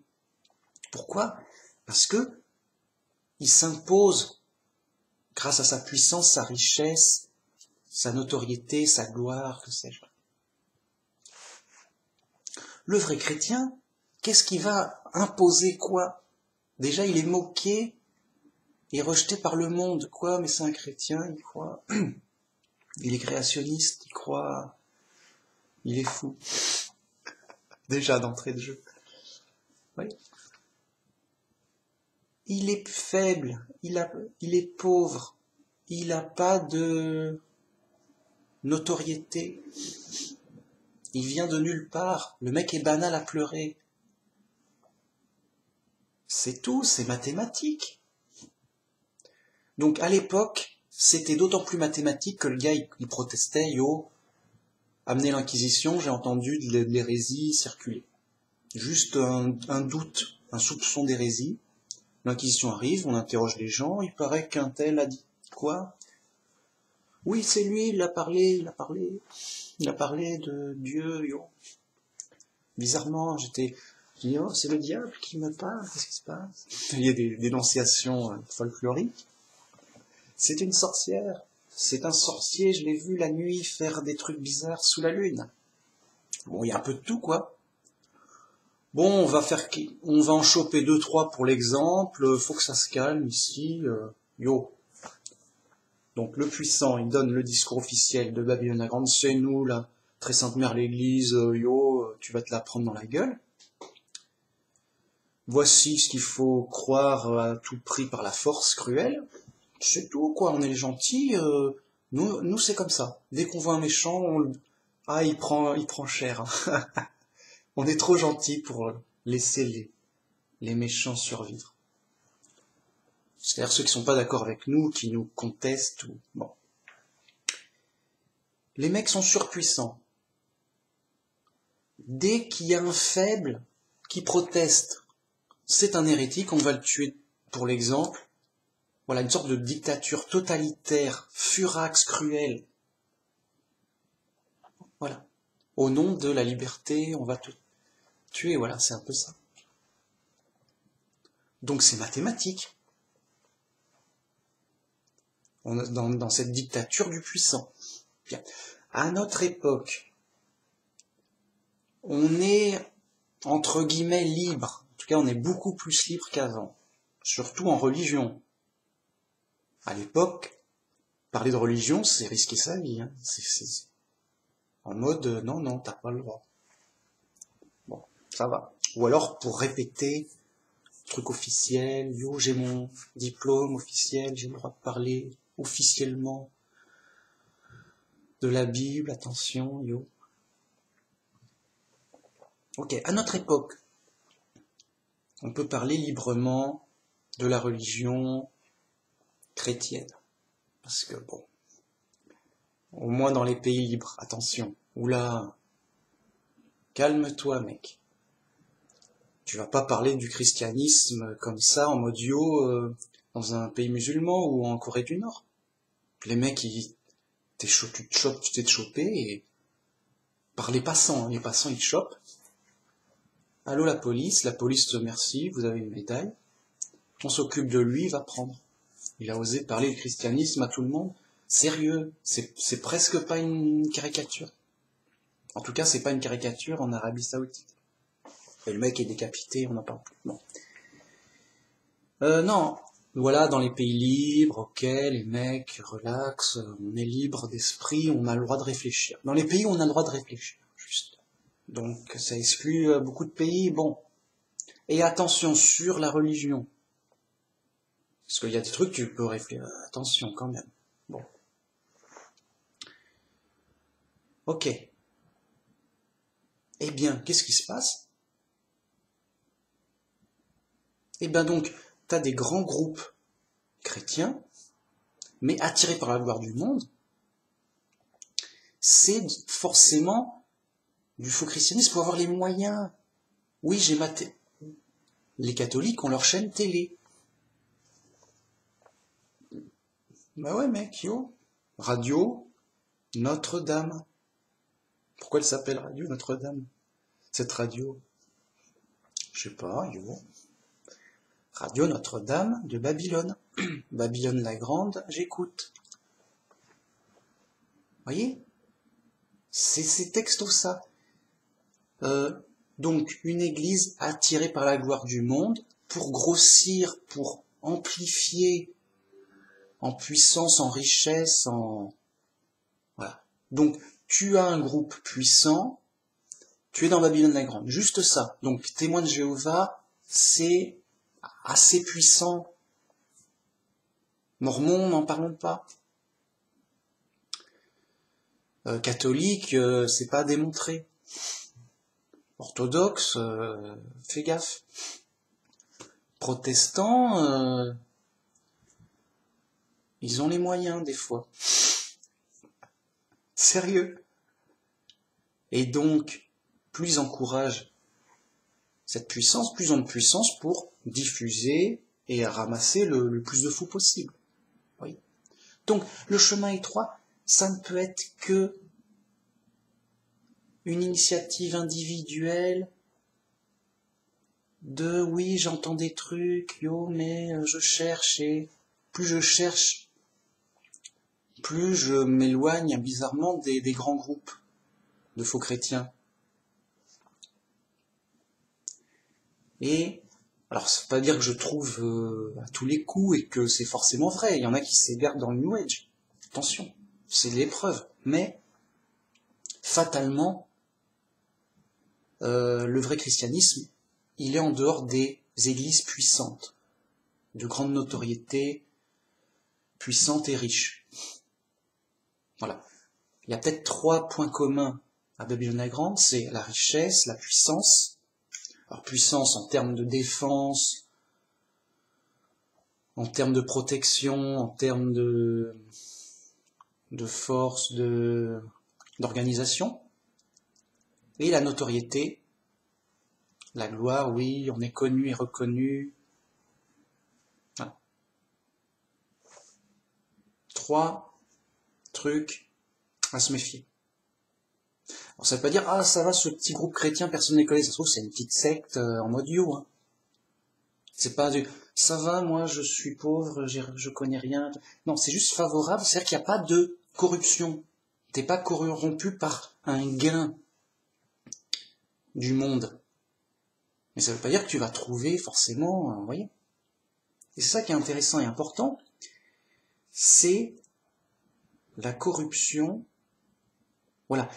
Pourquoi? Parce que il s'impose grâce à sa puissance, sa richesse, sa notoriété, sa gloire, que sais-je. Le vrai chrétien, qu'est-ce qu'il va imposer quoi? Déjà, il est moqué et rejeté par le monde. Quoi? Mais c'est un chrétien, il croit. Il est créationniste, il croit. Il est fou. Déjà d'entrée de jeu. Oui. Il est faible, il est pauvre, il n'a pas de notoriété. Il vient de nulle part. Le mec est banal à pleurer. C'est tout, c'est mathématique. Donc à l'époque, c'était d'autant plus mathématique que le gars, il protestait, yo, amenez l'inquisition, j'ai entendu de l'hérésie circuler. Juste un doute, un soupçon d'hérésie. L'inquisition arrive, on interroge les gens, il paraît qu'un tel a dit quoi? Oui, c'est lui, il a parlé de Dieu, yo. Bizarrement, j'ai dit, oh, c'est le diable qui me parle, qu'est-ce qui se passe? Il y a des dénonciations folkloriques. C'est une sorcière, c'est un sorcier, je l'ai vu la nuit faire des trucs bizarres sous la lune. Bon, il y a un peu de tout, quoi. Bon, on va en choper 2-3 pour l'exemple, faut que ça se calme ici, yo. Donc le puissant, il donne le discours officiel de Babylone la Grande, c'est nous, la très sainte mère l'église, yo, tu vas te la prendre dans la gueule. Voici ce qu'il faut croire à tout prix par la force cruelle. C'est tout, quoi, on est les gentils, nous c'est comme ça. Dès qu'on voit un méchant, il prend cher. On est trop gentils pour laisser les méchants survivre. C'est-à-dire ceux qui sont pas d'accord avec nous, qui nous contestent, bon. Les mecs sont surpuissants. Dès qu'il y a un faible qui proteste, c'est un hérétique, on va le tuer pour l'exemple. Voilà, une sorte de dictature totalitaire, furax, cruelle. Voilà. Au nom de la liberté, on va tout tuer, voilà, c'est un peu ça. Donc c'est mathématique. On est dans cette dictature du puissant. Bien. À notre époque, on est, entre guillemets, libre. En tout cas, on est beaucoup plus libre qu'avant. Surtout en religion. À l'époque, parler de religion, c'est risquer sa vie. Hein. C'est en mode, non, t'as pas le droit. Bon, ça va. Ou alors, pour répéter, truc officiel, yo, j'ai mon diplôme officiel, j'ai le droit de parler officiellement de la Bible, attention, yo. Ok, à notre époque, on peut parler librement de la religion chrétienne. Parce que, bon, au moins dans les pays libres, attention. Oula, calme-toi, mec. Tu vas pas parler du christianisme comme ça, en mode yo, dans un pays musulman ou en Corée du Nord. Les mecs, tu t'es chopé et par les passants, ils te chopent. Allô la police merci, vous avez une médaille. On s'occupe de lui, il va prendre. Il a osé parler du christianisme à tout le monde. Sérieux, c'est presque pas une caricature. En tout cas, c'est pas une caricature en Arabie Saoudite. Et le mec est décapité, on n'en parle plus. Bon. Non, voilà, dans les pays libres, ok, les mecs, relax, on est libre d'esprit, on a le droit de réfléchir. Dans les pays où on a le droit de réfléchir, juste. Donc, ça exclut beaucoup de pays, bon. Et attention sur la religion. Parce qu'il y a des trucs, tu peux réfléchir, attention quand même. Bon. Ok. Eh bien, qu'est-ce qui se passe? Eh bien donc, tu as des grands groupes chrétiens, mais attirés par la gloire du monde, c'est forcément du faux christianisme pour avoir les moyens. Oui, j'ai maté. Les catholiques ont leur chaîne télé. Bah ouais mec, yo. Radio Notre-Dame. Pourquoi elle s'appelle Radio Notre-Dame? Cette radio? Je sais pas, yo. Radio Notre-Dame de Babylone. Babylone la Grande, j'écoute. Voyez? C'est texto ça. Donc, une église attirée par la gloire du monde, pour grossir, pour amplifier en puissance, en richesse, en... Voilà. Donc, tu as un groupe puissant, tu es dans Babylone la Grande. Juste ça. Donc, témoin de Jéhovah, c'est assez puissant. Mormon, n'en parlons pas. Catholique, c'est pas démontré. Orthodoxe, fais gaffe. Protestants, ils ont les moyens des fois. Sérieux. Et donc, plus ils encouragent cette puissance, plus ils ont de puissance pour diffuser et ramasser le plus de fous possible. Oui. Donc, le chemin étroit, ça ne peut être que une initiative individuelle de oui, j'entends des trucs, yo, mais je cherche et plus je cherche, plus je m'éloigne bizarrement des grands groupes de faux chrétiens. Et, alors ça veut pas dire que je trouve à tous les coups et que c'est forcément vrai, il y en a qui s'égarent dans le New Age. Attention, c'est l'épreuve. Mais, fatalement, le vrai christianisme, il est en dehors des églises puissantes, de grande notoriété, puissantes et riches. Voilà. Il y a peut-être 3 points communs à Babylone la Grande, c'est la richesse, la puissance. Alors puissance en termes de défense, en termes de protection, en termes de force, d'organisation. Et la notoriété, la gloire, oui, on est connu et reconnu. Voilà. 3 trucs à se méfier. Alors ça veut pas dire, ah ça va, ce petit groupe chrétien, personne ne les connaît, ça se trouve c'est une petite secte en mode yo. Hein. C'est pas du, ça va, moi je suis pauvre, je connais rien. Non, c'est juste favorable, c'est-à-dire qu'il n'y a pas de corruption. T'es pas corrompu par un gain du monde. Mais ça veut pas dire que tu vas trouver forcément, vous voyez. Et c'est ça qui est intéressant et important, c'est la corruption. Voilà.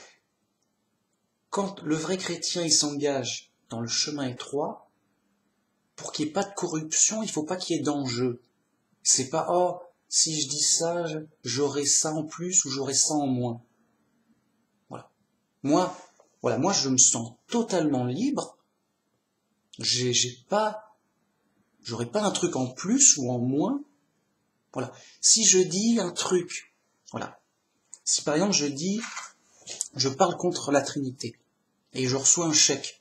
Quand le vrai chrétien il s'engage dans le chemin étroit, pour qu'il n'y ait pas de corruption, il ne faut pas qu'il y ait d'enjeu. C'est pas, oh, si je dis ça, j'aurai ça en plus ou j'aurai ça en moins. Voilà. Moi, je me sens totalement libre. J'aurai pas un truc en plus ou en moins. Voilà. Si je dis un truc, voilà. Si par exemple je dis, je parle contre la Trinité et je reçois un chèque.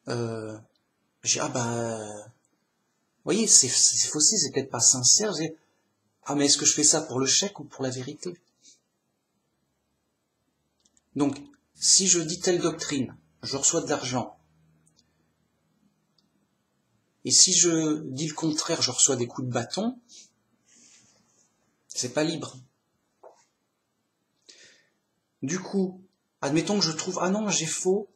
J'ai, ah bah, vous voyez, c'est faussé, c'est peut-être pas sincère. Ah mais est-ce que je fais ça pour le chèque ou pour la vérité? Donc, si je dis telle doctrine, je reçois de l'argent. Et si je dis le contraire, je reçois des coups de bâton, c'est pas libre. Du coup, admettons que je trouve, ah non, j'ai faux,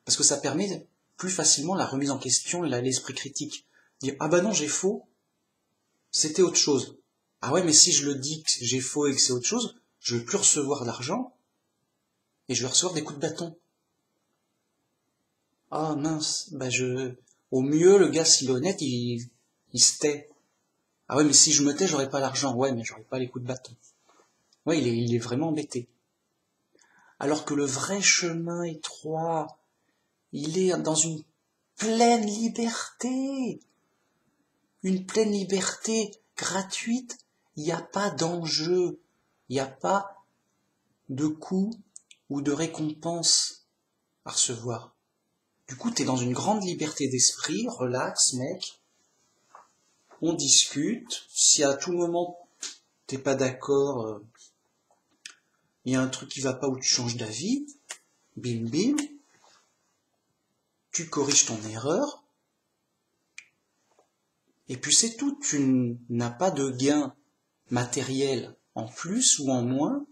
parce que ça permet plus facilement la remise en question, l'esprit critique. Dire, ah bah non, j'ai faux, c'était autre chose. Ah ouais, mais si je le dis que j'ai faux et que c'est autre chose, je vais plus recevoir d'argent, et je vais recevoir des coups de bâton. Ah mince, bah au mieux, le gars, s'il est honnête, il se tait. Ah ouais, mais si je me tais, j'aurai pas l'argent. Ouais, mais j'aurai pas les coups de bâton. Ouais, il est vraiment embêté. Alors que le vrai chemin étroit, il est dans une pleine liberté. Une pleine liberté gratuite. Il n'y a pas d'enjeu. Il n'y a pas de coût ou de récompense à recevoir. Du coup, t'es dans une grande liberté d'esprit, relax, mec. On discute. Si à tout moment t'es pas d'accord, il y a un truc qui va pas ou tu changes d'avis, bim bim, tu corriges ton erreur, et puis c'est tout. Tu n'as pas de gain matériel en plus ou en moins,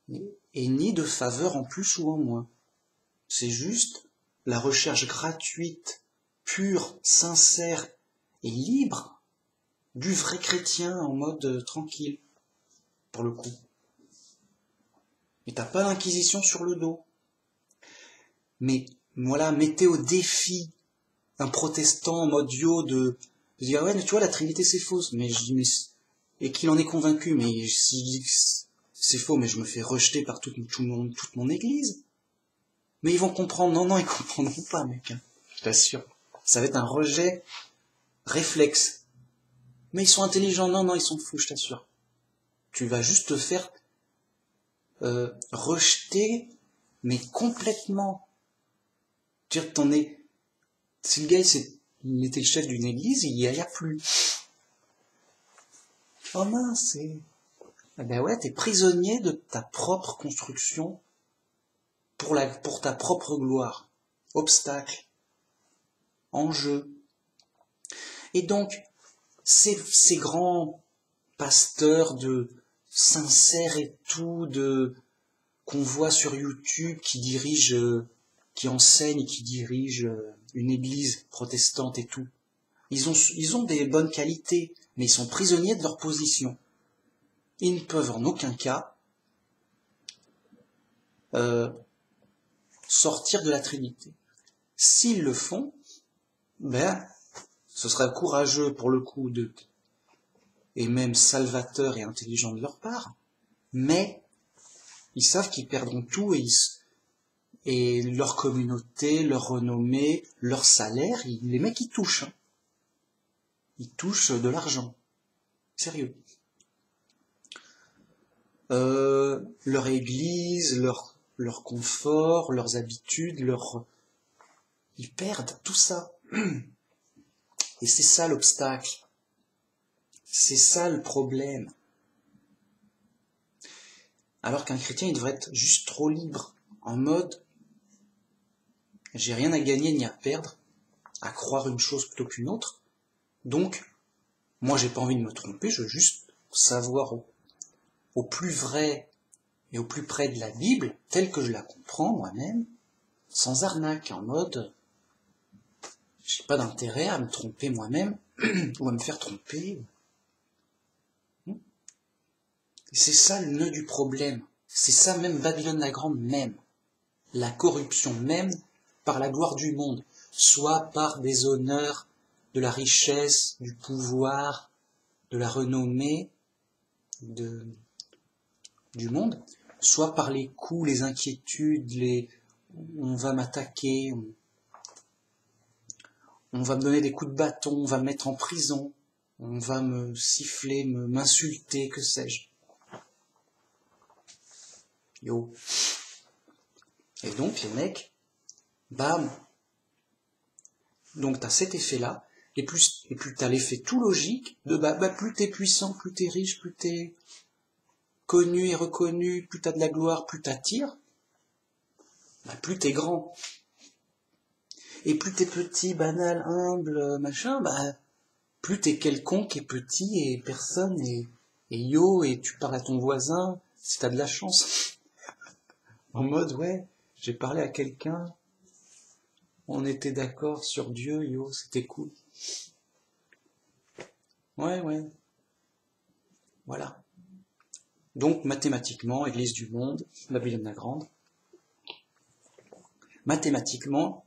et ni de faveur en plus ou en moins. C'est juste la recherche gratuite, pure, sincère et libre du vrai chrétien en mode tranquille, pour le coup. Et t'as pas l'inquisition sur le dos. Mais voilà, mettez au défi un protestant en mode yo de dire ouais mais tu vois la Trinité c'est fausse. Mais je dis mais et qu'il en est convaincu, mais si je dis que c'est faux, mais je me fais rejeter par toute mon église. Mais ils vont comprendre, non, ils comprendront pas, mec, hein, je t'assure. Ça va être un rejet réflexe. Mais ils sont intelligents, non, ils sont fous, je t'assure. Tu vas juste te faire rejeter, mais complètement. Tu veux dire, si le gars il était le chef d'une église, il y a plus. Oh mince, ah ben ouais, t'es prisonnier de ta propre construction pour ta propre gloire. Obstacle, enjeu. Et donc, ces grands pasteurs de sincères et tout, qu'on voit sur YouTube qui enseignent et qui dirigent une église protestante et tout. Ils ont des bonnes qualités, mais ils sont prisonniers de leur position. Ils ne peuvent en aucun cas sortir de la Trinité. S'ils le font, ben, ce serait courageux pour le coup et même salvateur et intelligent de leur part, mais ils savent qu'ils perdront tout et leur communauté, leur renommée, leur salaire, les mecs ils touchent. Hein. Ils touchent de l'argent. Sérieux. Leur église, leur confort, leurs habitudes, ils perdent tout ça. Et c'est ça l'obstacle. C'est ça le problème. Alors qu'un chrétien, il devrait être juste trop libre, en mode j'ai rien à gagner ni à perdre, à croire une chose plutôt qu'une autre. Donc, moi j'ai pas envie de me tromper, je veux juste savoir au plus vrai et au plus près de la Bible, telle que je la comprends moi-même, sans arnaque, en mode j'ai pas d'intérêt à me tromper moi-même ou à me faire tromper. Et c'est ça le nœud du problème. C'est ça même Babylone la Grande même. La corruption même par la gloire du monde, soit par des honneurs, de la richesse, du pouvoir, de la renommée du monde, soit par les coups, les inquiétudes, on va m'attaquer, on va me donner des coups de bâton, on va me mettre en prison, on va me siffler, m'insulter, que sais-je. Yo. Et donc les mecs, bam. Donc t'as cet effet-là, et plus t'as l'effet tout logique de plus t'es puissant, plus t'es riche, plus t'es connu et reconnu, plus t'as de la gloire, plus t'attires, plus t'es grand. Et plus t'es petit, banal, humble, machin, plus t'es quelconque et petit et personne et yo, et tu parles à ton voisin si t'as de la chance. En mode, ouais, j'ai parlé à quelqu'un, on était d'accord sur Dieu, yo, c'était cool. Ouais. Voilà. Donc, mathématiquement, Église du monde, Babylone la Grande, mathématiquement,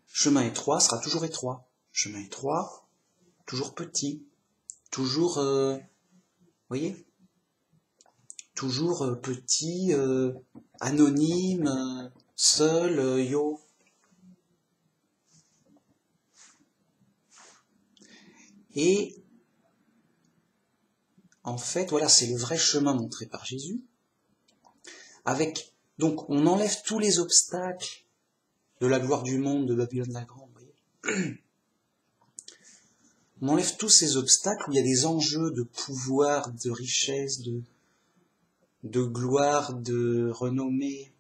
chemin étroit sera toujours étroit. Chemin étroit, toujours petit, toujours, voyez, toujours petit, anonyme, seul, yo. Et en fait, voilà, c'est le vrai chemin montré par Jésus. Donc, on enlève tous les obstacles de la gloire du monde, de Babylone la Grande, vous voyez. On enlève tous ces obstacles où il y a des enjeux de pouvoir, de richesse, de gloire, de renommée,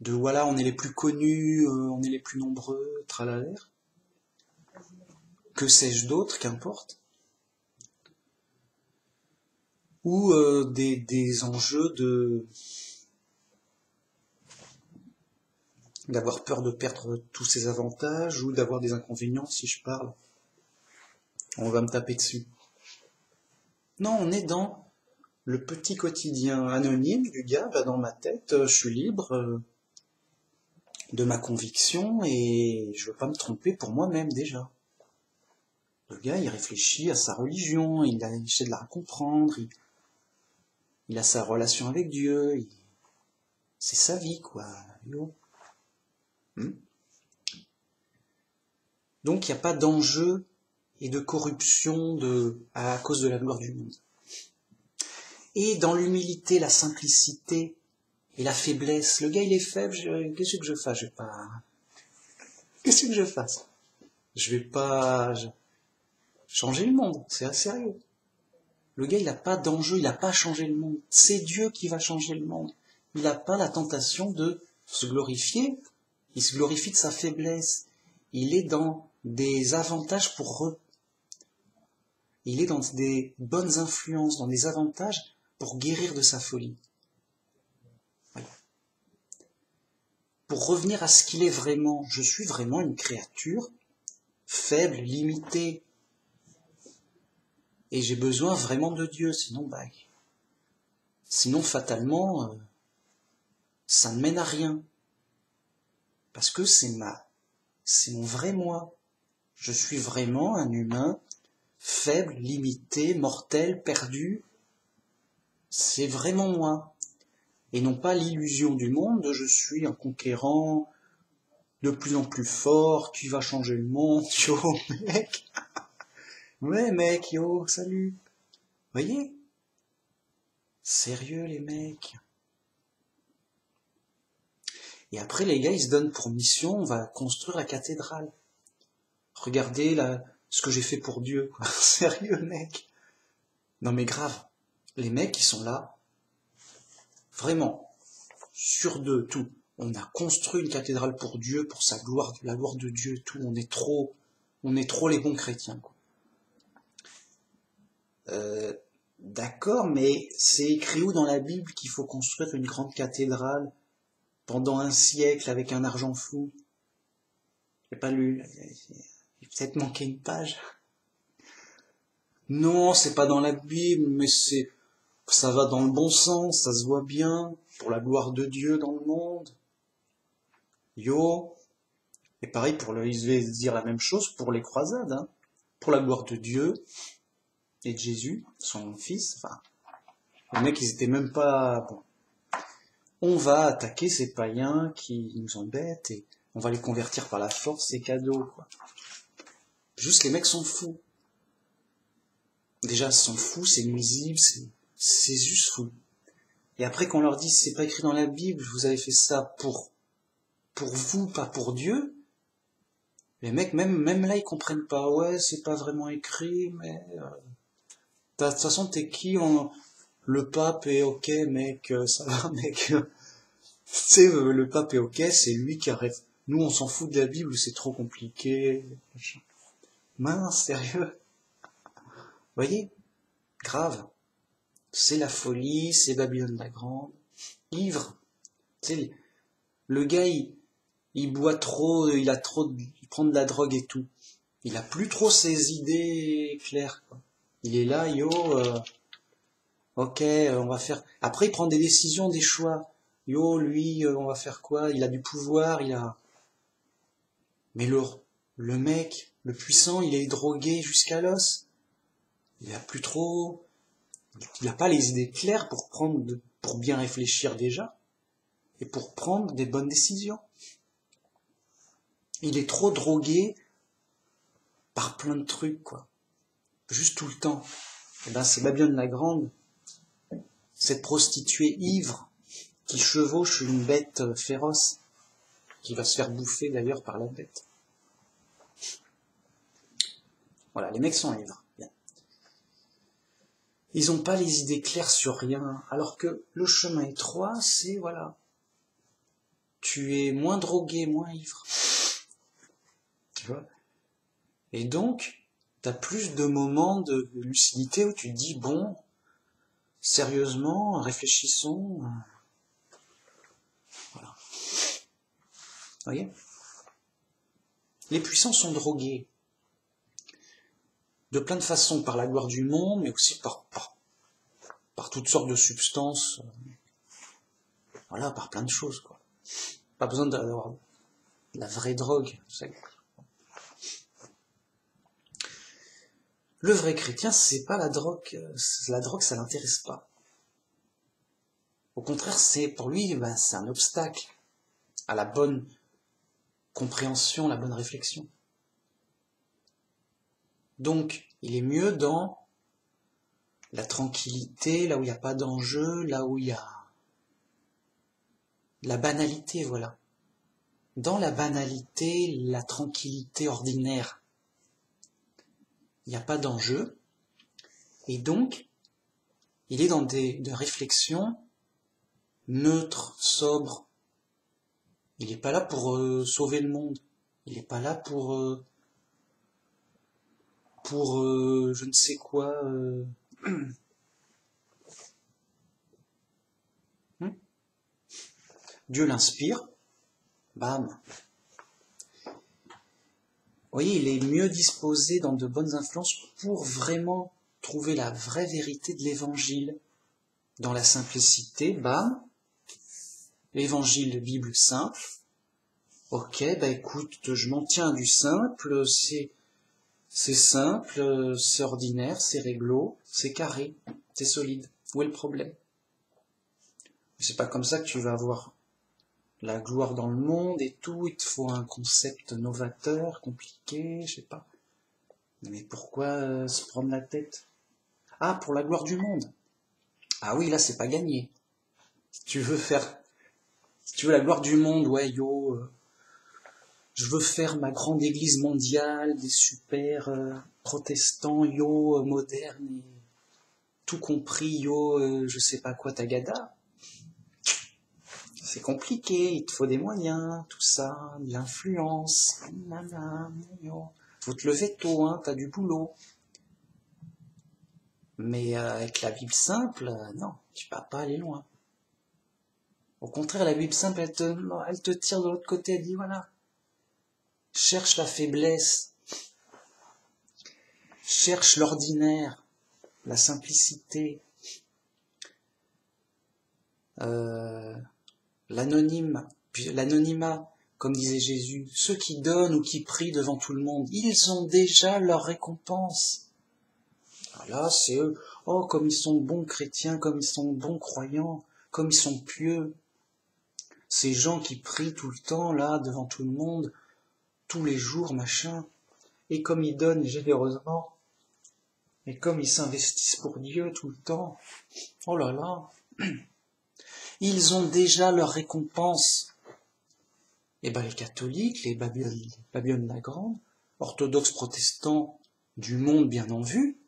de voilà, on est les plus connus, on est les plus nombreux, tralala. Que sais-je d'autre, qu'importe. Ou des enjeux d'avoir peur de perdre tous ces avantages ou d'avoir des inconvénients si je parle. On va me taper dessus. Non, on est dans le petit quotidien anonyme du gars, bah dans ma tête, je suis libre de ma conviction et je veux pas me tromper pour moi-même déjà. Le gars, il réfléchit à sa religion, il essaie de la comprendre, il a sa relation avec Dieu, c'est sa vie, quoi. Yo. Donc, il n'y a pas d'enjeu et de corruption à cause de la gloire du monde. Et dans l'humilité, la simplicité et la faiblesse, le gars, il est faible, qu'est-ce que je fasse? Qu'est-ce que je fasse? Je vais pas changer le monde, c'est assez sérieux. Le gars, il n'a pas d'enjeu, il n'a pas à changer le monde. C'est Dieu qui va changer le monde. Il n'a pas la tentation de se glorifier. Il se glorifie de sa faiblesse. Il est dans des avantages il est dans des bonnes influences, dans des avantages pour guérir de sa folie. Voilà. Pour revenir à ce qu'il est vraiment, je suis vraiment une créature faible, limitée. Et j'ai besoin vraiment de Dieu, sinon fatalement, ça ne mène à rien. Parce que c'est mon vrai moi. Je suis vraiment un humain faible, limité, mortel, perdu. C'est vraiment moi. Et non pas l'illusion du monde de je suis un conquérant de plus en plus fort qui va changer le monde. Yo, mec. Ouais, mec, yo, salut. Voyez? Sérieux, les mecs. Et après, les gars, ils se donnent pour mission, on va construire la cathédrale. Regardez ce que j'ai fait pour Dieu, quoi. Sérieux, mec. Non mais grave. Les mecs, ils sont là. Vraiment. Sur deux, tout. On a construit une cathédrale pour Dieu, pour sa gloire, la gloire de Dieu, tout. On est trop les bons chrétiens, quoi. D'accord, mais c'est écrit où dans la Bible qu'il faut construire une grande cathédrale pendant un siècle avec un argent fou? J'ai pas lu. J'ai peut-être manqué une page. Non, c'est pas dans la Bible, mais ça va dans le bon sens, ça se voit bien, pour la gloire de Dieu dans le monde. Yo. Et pareil, il devait dire la même chose pour les croisades, hein. Pour la gloire de Dieu et de Jésus, son fils. Enfin, les mecs, ils étaient même pas... Bon. On va attaquer ces païens qui nous embêtent et on va les convertir par la force, c'est cadeau, quoi. Juste, les mecs sont fous. Déjà, ils sont fous, c'est nuisible, c'est juste fou. Et après, qu'on leur dit, c'est pas écrit dans la Bible, vous avez fait ça pour vous, pas pour Dieu. Les mecs, même là, ils comprennent pas. Ouais, c'est pas vraiment écrit, mais... De toute façon, t'es qui? Le pape est ok, mec, ça va, mec. Tu sais, le pape est ok, c'est lui qui arrête. Nous, on s'en fout de la Bible, c'est trop compliqué. Mince, sérieux. Voyez? Grave. C'est la folie, c'est Babylone la Grande. Ivre. Tu sais, le gars, il boit trop, il prend de la drogue et tout. Il a plus trop ses idées claires, quoi. Il est là, yo, ok, on va faire... Après, il prend des décisions, des choix. Yo, lui, on va faire quoi? Il a du pouvoir, Mais le le mec, le puissant, il est drogué jusqu'à l'os. Il a plus trop... Il n'a pas les idées claires pour bien réfléchir déjà, et pour prendre des bonnes décisions. Il est trop drogué par plein de trucs, quoi. Juste tout le temps. Et ben, c'est Babylone la Grande, cette prostituée ivre, qui chevauche une bête féroce, qui va se faire bouffer d'ailleurs par la bête. Voilà, les mecs sont ivres. Bien. Ils n'ont pas les idées claires sur rien, alors que le chemin étroit, c'est, voilà, tu es moins drogué, moins ivre. Tu vois ? Et donc, tu as plus de moments de lucidité où tu te dis, bon, sérieusement, réfléchissons. Voilà. Vous voyez ? Les puissants sont drogués. De plein de façons, par la gloire du monde, mais aussi par toutes sortes de substances. Voilà, par plein de choses, quoi. Pas besoin d'avoir de la vraie drogue. Le vrai chrétien, c'est pas la drogue. La drogue, ça l'intéresse pas. Au contraire, pour lui, c'est un obstacle à la bonne compréhension, la bonne réflexion. Donc, il est mieux dans la tranquillité, là où il n'y a pas d'enjeu, là où il y a la banalité, voilà. Dans la banalité, la tranquillité ordinaire, il n'y a pas d'enjeu, et donc, il est dans des réflexions neutres, sobres. Il n'est pas là pour sauver le monde. Il n'est pas là pour je ne sais quoi. Dieu l'inspire, bam. Vous voyez, il est mieux disposé dans de bonnes influences pour vraiment trouver la vraie vérité de l'évangile. Dans la simplicité, bam. L'évangile de Bible simple. Ok, bah écoute, je m'en tiens du simple, c'est simple, c'est ordinaire, c'est réglo, c'est carré, c'est solide. Où est le problème? C'est pas comme ça que tu vas avoir la gloire dans le monde et tout, il te faut un concept novateur, compliqué, je sais pas. Mais pourquoi se prendre la tête? Ah, pour la gloire du monde. Ah oui, là c'est pas gagné. Si tu veux la gloire du monde, ouais, yo, je veux faire ma grande église mondiale, des super protestants, yo, modernes, et tout compris, yo, je sais pas quoi, tagada. C'est compliqué, il te faut des moyens, tout ça, de l'influence, faut te lever tôt, hein, t'as du boulot. Mais avec la Bible simple, non, tu vas pas aller loin. Au contraire, la Bible simple, elle te tire de l'autre côté, elle dit, voilà, cherche la faiblesse, cherche l'ordinaire, la simplicité, l'anonymat, comme disait Jésus. Ceux qui donnent ou qui prient devant tout le monde, ils ont déjà leur récompense. Là, c'est eux. Oh, comme ils sont bons chrétiens, comme ils sont bons croyants, comme ils sont pieux. Ces gens qui prient tout le temps, là, devant tout le monde, tous les jours, machin. Et comme ils donnent généreusement, et comme ils s'investissent pour Dieu tout le temps, oh là là, ils ont déjà leur récompense. Et ben les catholiques, les Babylone la Grande, orthodoxes protestants du monde bien en vue,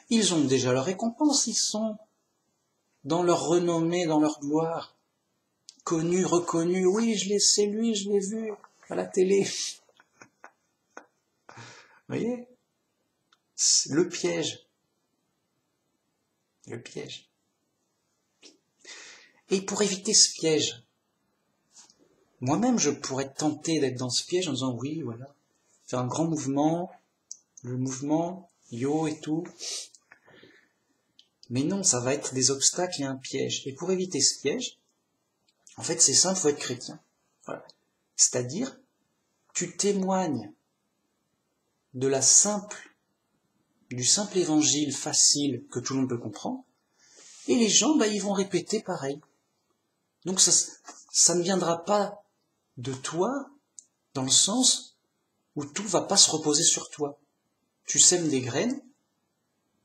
ils ont déjà leur récompense, ils sont dans leur renommée, dans leur gloire, connus, reconnus, oui, c'est lui, je l'ai vu à la télé. Vous voyez ? C'est le piège. Le piège. Et pour éviter ce piège, moi-même je pourrais être tenté d'être dans ce piège en disant oui, voilà, faire un grand mouvement, le mouvement, yo et tout. Mais non, ça va être des obstacles et un piège. Et pour éviter ce piège, en fait c'est simple, il faut être chrétien. Voilà. C'est-à-dire, tu témoignes du simple évangile facile que tout le monde peut comprendre, et les gens, ils vont répéter pareil. Donc ça ne viendra pas de toi, dans le sens où tout va pas se reposer sur toi. Tu sèmes des graines,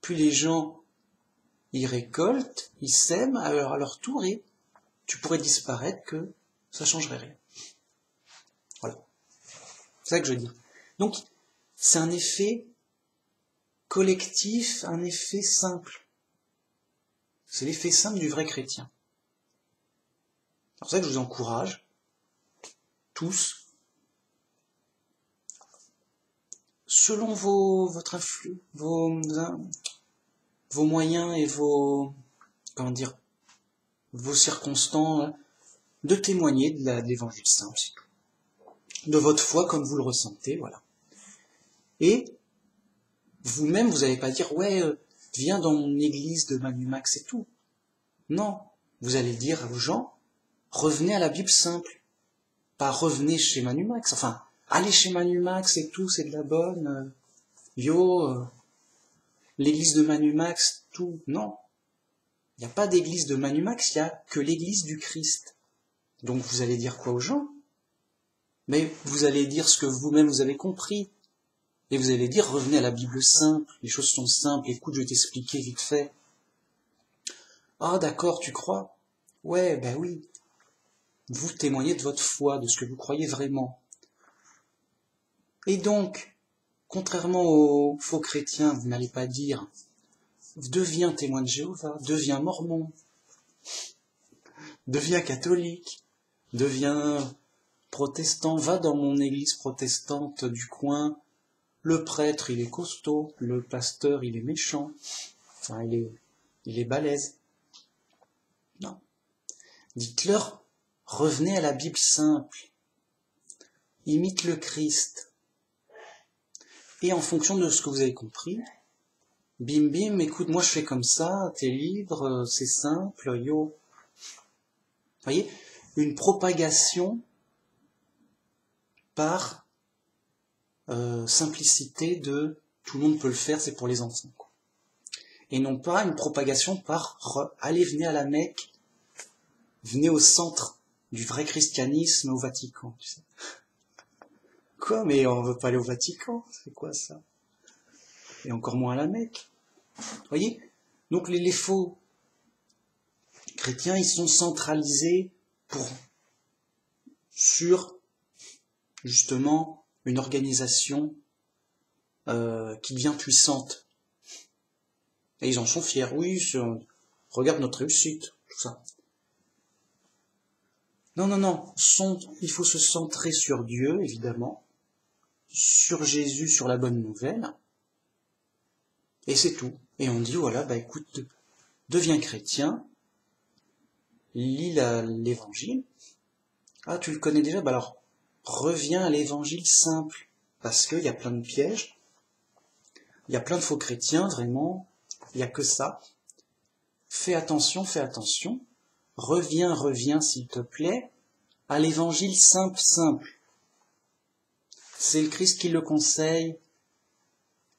puis les gens, ils récoltent, ils sèment à leur tour, et tu pourrais disparaître que ça changerait rien. Voilà. C'est ça que je dis. Donc, c'est un effet collectif, un effet simple. C'est l'effet simple du vrai chrétien. C'est pour ça que je vous encourage, tous, selon vos moyens et vos circonstances, de témoigner de l'évangile simple, c'est tout. De votre foi comme vous le ressentez, voilà. Et vous-même, vous n'allez pas dire, viens dans mon église de Manumax et tout. Non, vous allez dire aux gens, revenez à la Bible simple. Pas revenez chez Manumax, enfin, allez chez Manumax et tout, c'est de la bonne. L'église de Manumax, tout. Non. Il n'y a pas d'église de Manumax, il n'y a que l'église du Christ. Donc vous allez dire quoi aux gens? Mais vous allez dire ce que vous-même vous avez compris. Et vous allez dire, revenez à la Bible simple, les choses sont simples, écoute, je vais t'expliquer vite fait. Ah d'accord, tu crois? Ouais, ben oui. Vous témoignez de votre foi, de ce que vous croyez vraiment. Et donc, contrairement aux faux chrétiens, vous n'allez pas dire, deviens témoin de Jéhovah, deviens mormon, deviens catholique, deviens protestant, va dans mon église protestante du coin, le prêtre il est costaud, le pasteur il est méchant, enfin il est balèze. Non. Dites-leur, revenez à la Bible simple, imite le Christ. Et en fonction de ce que vous avez compris, bim bim, écoute, moi je fais comme ça, t'es libre, c'est simple, yo. Vous voyez, une propagation par simplicité de tout le monde peut le faire, c'est pour les enfants. Quoi. Et non pas une propagation par allez, venez à la Mecque, venez au centre du vrai christianisme au Vatican. Tu sais. Quoi, mais on veut pas aller au Vatican, c'est quoi ça? Et encore moins à la Mecque. Vous voyez? Donc les faux chrétiens, ils sont centralisés sur justement une organisation qui devient puissante. Et ils en sont fiers. Oui, regarde notre réussite, tout ça. Non. Il faut se centrer sur Dieu, évidemment, sur Jésus, sur la bonne nouvelle, et c'est tout. Et on dit, voilà, écoute, deviens chrétien, lis l'évangile. Ah, tu le connais déjà? Alors, reviens à l'évangile simple, parce qu'il y a plein de pièges, il y a plein de faux chrétiens, vraiment, il n'y a que ça. Fais attention, reviens, s'il te plaît, à l'évangile simple. C'est le Christ qui le conseille,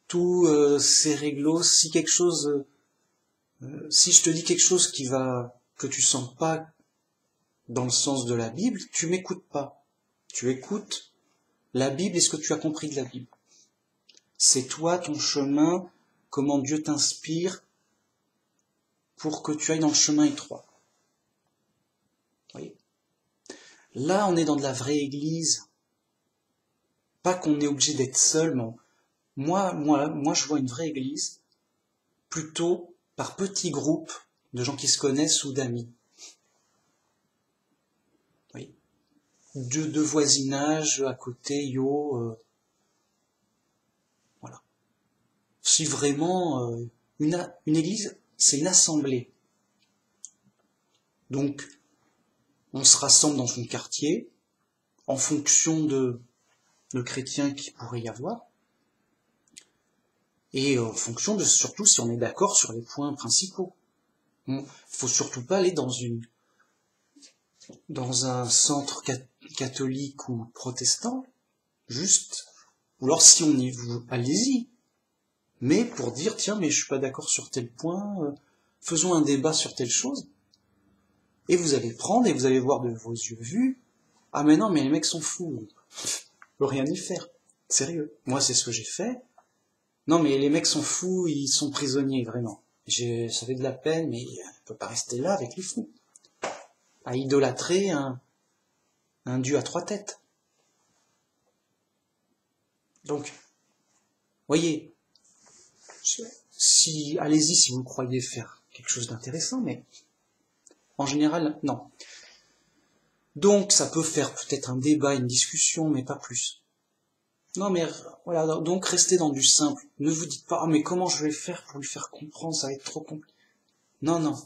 tout c'est réglo, si quelque chose, si je te dis quelque chose que tu sens pas dans le sens de la Bible, tu m'écoutes pas. Tu écoutes la Bible et ce que tu as compris de la Bible. C'est toi, ton chemin, comment Dieu t'inspire pour que tu ailles dans le chemin étroit. Vous voyez ? Là, on est dans de la vraie église. Pas qu'on est obligé d'être seul, mais moi, je vois une vraie église plutôt par petits groupes de gens qui se connaissent ou d'amis. Oui. De voisinage à côté, voilà. Si vraiment une église, c'est une assemblée. Donc, on se rassemble dans son quartier en fonction de chrétiens qu'il pourrait y avoir. Et en fonction de surtout si on est d'accord sur les points principaux. Il faut surtout pas aller dans un centre catholique ou protestant, juste Ou alors si on y vous, allez-y. Mais pour dire, tiens, mais je suis pas d'accord sur tel point, faisons un débat sur telle chose. Et vous allez prendre et vous allez voir de vos yeux vus, ah mais non, mais les mecs sont fous, on peut rien y faire. Sérieux. Moi c'est ce que j'ai fait. Non mais les mecs sont fous, ils sont prisonniers, vraiment. Ça fait de la peine, mais on peut pas rester là avec les fous. À idolâtrer un dieu à 3 têtes. Donc, voyez, allez-y si vous croyez faire quelque chose d'intéressant, mais en général, non. Donc, ça peut faire peut-être un débat, une discussion, mais pas plus. Non, mais voilà, donc restez dans du simple. Ne vous dites pas, ah, mais comment je vais faire pour lui faire comprendre, ça va être trop compliqué. Non, non.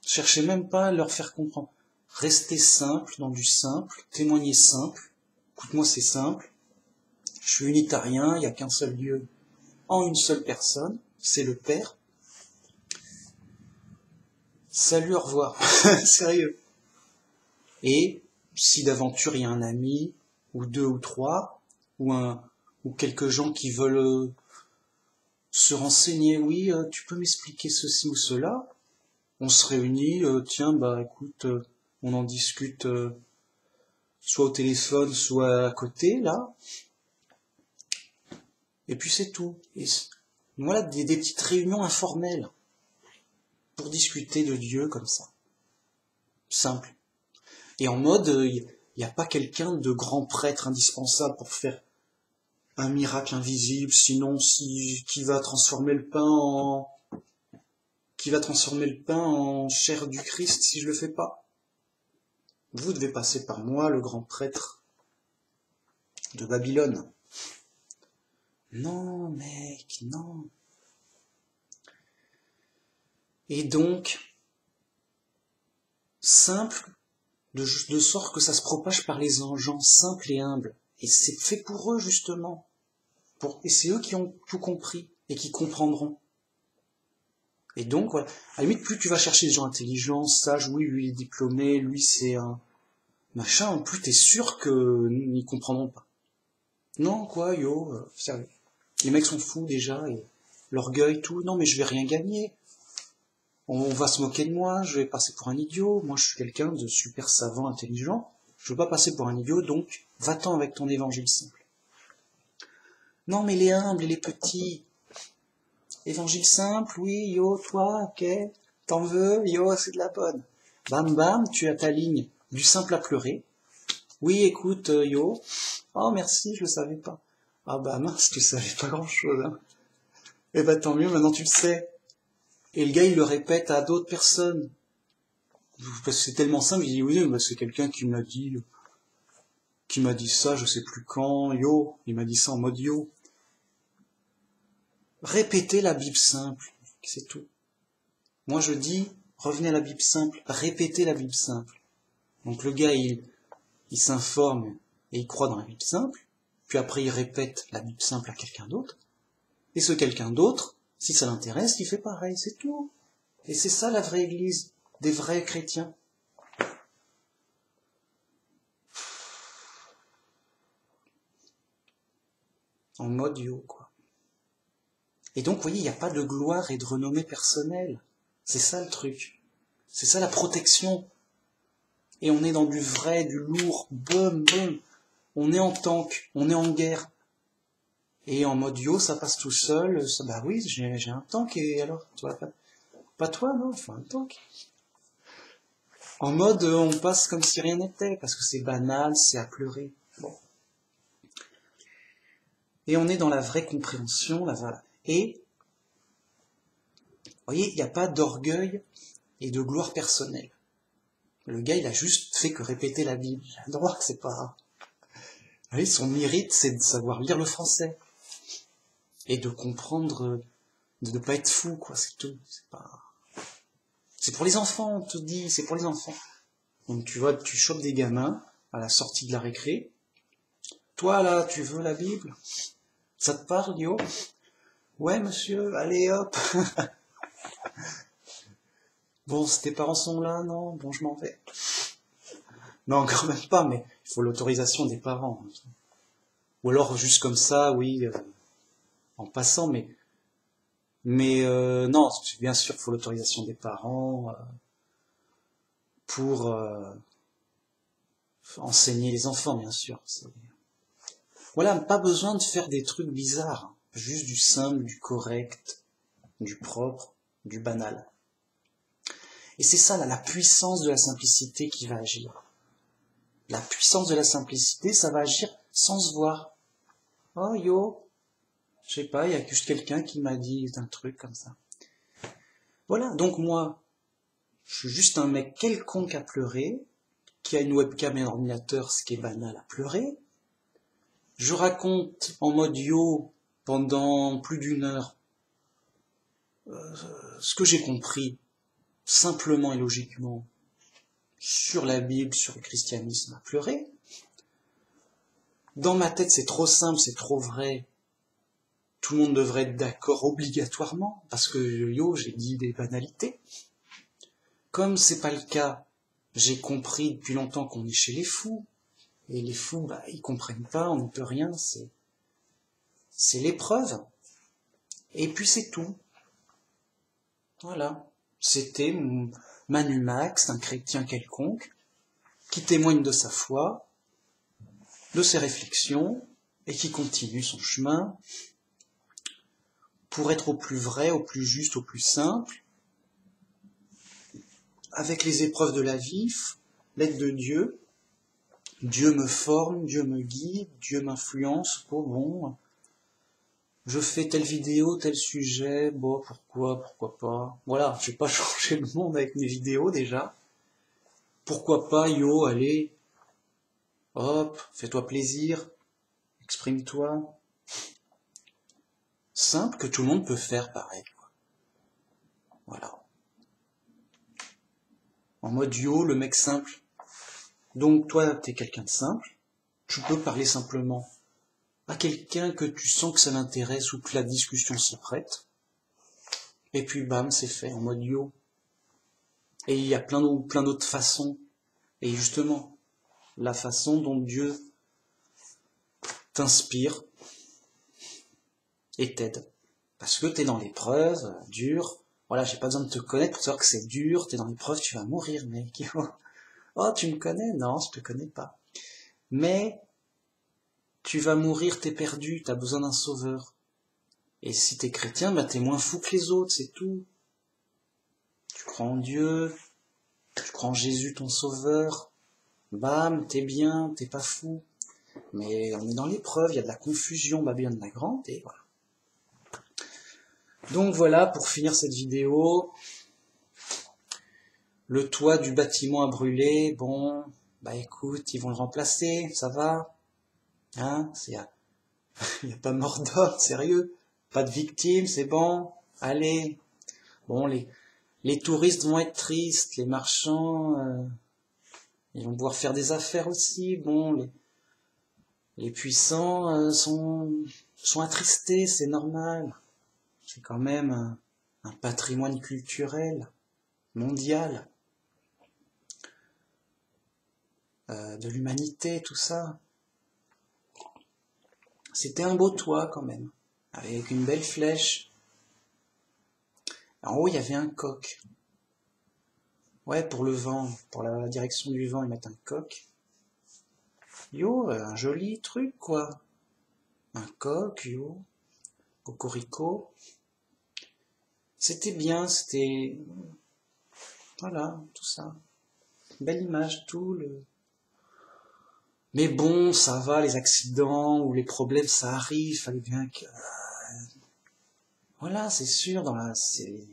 Cherchez même pas à leur faire comprendre. Restez simple, dans du simple, témoignez simple. Écoute-moi, c'est simple. Je suis unitarien, il n'y a qu'un seul Dieu en une seule personne, c'est le Père. Salut, au revoir. Sérieux. Et si d'aventure il y a un ami, ou 2 ou 3, ou quelques gens qui veulent se renseigner, oui, tu peux m'expliquer ceci ou cela, on se réunit, tiens, bah écoute, on en discute soit au téléphone, soit à côté, là, et puis c'est tout. Et voilà, des petites réunions informelles pour discuter de Dieu comme ça. Simple. Et en mode, il n'y a pas quelqu'un de grand prêtre indispensable pour faire un miracle invisible, sinon qui va transformer le pain en chair du Christ si je le fais pas. Vous devez passer par moi, le grand prêtre de Babylone. Non, mec, non. Et donc, simple, de sorte que ça se propage par les gens simples et humbles. Et c'est fait pour eux, justement. Et c'est eux qui ont tout compris et qui comprendront. Et donc, voilà. À la limite, plus tu vas chercher des gens intelligents, sages, oui, lui il est diplômé, lui c'est un machin, plus t'es sûr qu'ils comprendront pas. Non, quoi, sérieux. Les mecs sont fous déjà, et l'orgueil, tout. Non, mais je vais rien gagner. On va se moquer de moi, je vais passer pour un idiot. Moi, je suis quelqu'un de super savant, intelligent. Je veux pas passer pour un idiot, donc va-t'en avec ton évangile simple. Non, mais les humbles et les petits. Évangile simple, oui, toi, ok. T'en veux, c'est de la bonne. Bam, bam, tu as ta ligne du simple à pleurer. Oui, écoute, oh, merci, je le savais pas. Ah bah mince, tu savais pas grand-chose, hein. Eh bah tant mieux, maintenant tu le sais. Et le gars, il le répète à d'autres personnes. Parce que c'est tellement simple, il dit, oui, bah, c'est quelqu'un qui m'a dit ça, je sais plus quand, il m'a dit ça en mode yo. Répétez la Bible simple, c'est tout. Moi je dis, revenez à la Bible simple, répétez la Bible simple. Donc le gars, il s'informe et il croit dans la Bible simple, puis après il répète la Bible simple à quelqu'un d'autre, et ce quelqu'un d'autre, si ça l'intéresse, il fait pareil, c'est tout. Et c'est ça la vraie église, des vrais chrétiens. En mode quoi. Et donc, vous voyez, il n'y a pas de gloire et de renommée personnelle. C'est ça le truc. C'est ça la protection. Et on est dans du vrai, du lourd, boum, boum. On est en tank, on est en guerre. Et en mode ça passe tout seul. Bah oui, j'ai un tank, et alors, toi, pas toi, non, il faut un tank. En mode, on passe comme si rien n'était, parce que c'est banal, c'est à pleurer. Bon. Et on est dans la vraie compréhension, voilà. Et, vous voyez, il n'y a pas d'orgueil et de gloire personnelle. Le gars, il a juste fait que répéter la Bible. J'ai le droit que c'est pas... Vous voyez, son mérite, c'est de savoir lire le français. Et de comprendre, de ne pas être fou, quoi, c'est tout. C'est pour les enfants, on te dit, c'est pour les enfants. Donc tu vois, tu chopes des gamins à la sortie de la récré. Toi, là, tu veux la Bible? Ça te parle, Ouais, monsieur, allez, hop. Bon, tes parents sont là, non? Bon, je m'en vais. Non, quand même pas, mais il faut l'autorisation des parents. Ou alors juste comme ça, oui, en passant, non, bien sûr, il faut l'autorisation des parents pour enseigner les enfants, bien sûr. Voilà, pas besoin de faire des trucs bizarres, juste du simple, du correct, du propre, du banal. Et c'est ça, là, la puissance de la simplicité qui va agir. La puissance de la simplicité, ça va agir sans se voir. Oh yo, je sais pas, il y a juste quelqu'un qui m'a dit un truc comme ça. Voilà, donc moi, je suis juste un mec quelconque à pleurer, qui a une webcam et un ordinateur, ce qui est banal à pleurer. Je raconte en mode yo pendant plus d'une heure ce que j'ai compris, simplement et logiquement, sur la Bible, sur le christianisme à pleurer. Dans ma tête, c'est trop simple, c'est trop vrai. Tout le monde devrait être d'accord obligatoirement, parce que yo, j'ai dit des banalités. Comme c'est pas le cas, j'ai compris depuis longtemps qu'on est chez les fous. Et les fous, ils comprennent pas, on ne peut rien, c'est l'épreuve. Et puis c'est tout. Voilà. C'était Manu Max, un chrétien quelconque, qui témoigne de sa foi, de ses réflexions, et qui continue son chemin pour être au plus vrai, au plus juste, au plus simple, avec les épreuves de la vie, l'aide de Dieu. Dieu me forme, Dieu me guide, Dieu m'influence, bon, je fais telle vidéo, tel sujet, bon, pourquoi pas. Voilà, je vais pas changer le monde avec mes vidéos déjà. Pourquoi pas, yo, allez, hop, fais-toi plaisir, exprime-toi. Simple que tout le monde peut faire pareil. Voilà. En mode yo, le mec simple. Donc toi, t'es quelqu'un de simple, tu peux parler simplement à quelqu'un que tu sens que ça l'intéresse ou que la discussion s'y prête. Et puis bam, c'est fait, en mode yo. Et il y a plein d'autres façons. Et justement, la façon dont Dieu t'inspire et t'aide. Parce que t'es dans l'épreuve, dur. Voilà, j'ai pas besoin de te connaître pour savoir que c'est dur, t'es dans l'épreuve, tu vas mourir, mec. Oh, tu me connais? Non, je te connais pas. Mais tu vas mourir, t'es perdu, t'as besoin d'un sauveur. Et si t'es chrétien, t'es moins fou que les autres, c'est tout. Tu crois en Dieu, tu crois en Jésus, ton sauveur. Bam, t'es bien, t'es pas fou. Mais on est dans l'épreuve, il y a de la confusion, Babylone la Grande, et voilà. Donc voilà, pour finir cette vidéo, le toit du bâtiment a brûlé, bon, écoute, ils vont le remplacer, ça va, hein, il y a pas mort d'homme, sérieux, pas de victimes, c'est bon, allez, bon, les touristes vont être tristes, les marchands, ils vont pouvoir faire des affaires aussi, bon, les puissants sont attristés, c'est normal. C'est quand même un patrimoine culturel mondial de l'humanité, tout ça. C'était un beau toit quand même, avec une belle flèche. En haut, il y avait un coq. Ouais, pour le vent, pour la direction du vent, ils mettent un coq. Yo, un joli truc, quoi. Un coq, yo. Cocorico. C'était bien, c'était... Voilà, tout ça. Belle image, tout le... Mais bon, ça va, les accidents ou les problèmes, ça arrive, fallait bien que... Voilà, c'est sûr, il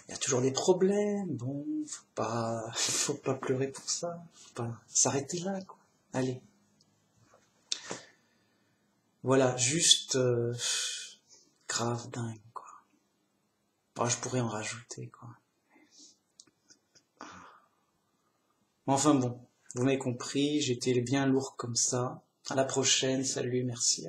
y a toujours des problèmes, bon, faut pas pleurer pour ça, faut pas s'arrêter là, quoi. Allez. Voilà, juste... grave dingue, quoi. Je pourrais en rajouter, quoi. Enfin bon, vous m'avez compris, j'étais bien lourd comme ça. À la prochaine, salut, merci.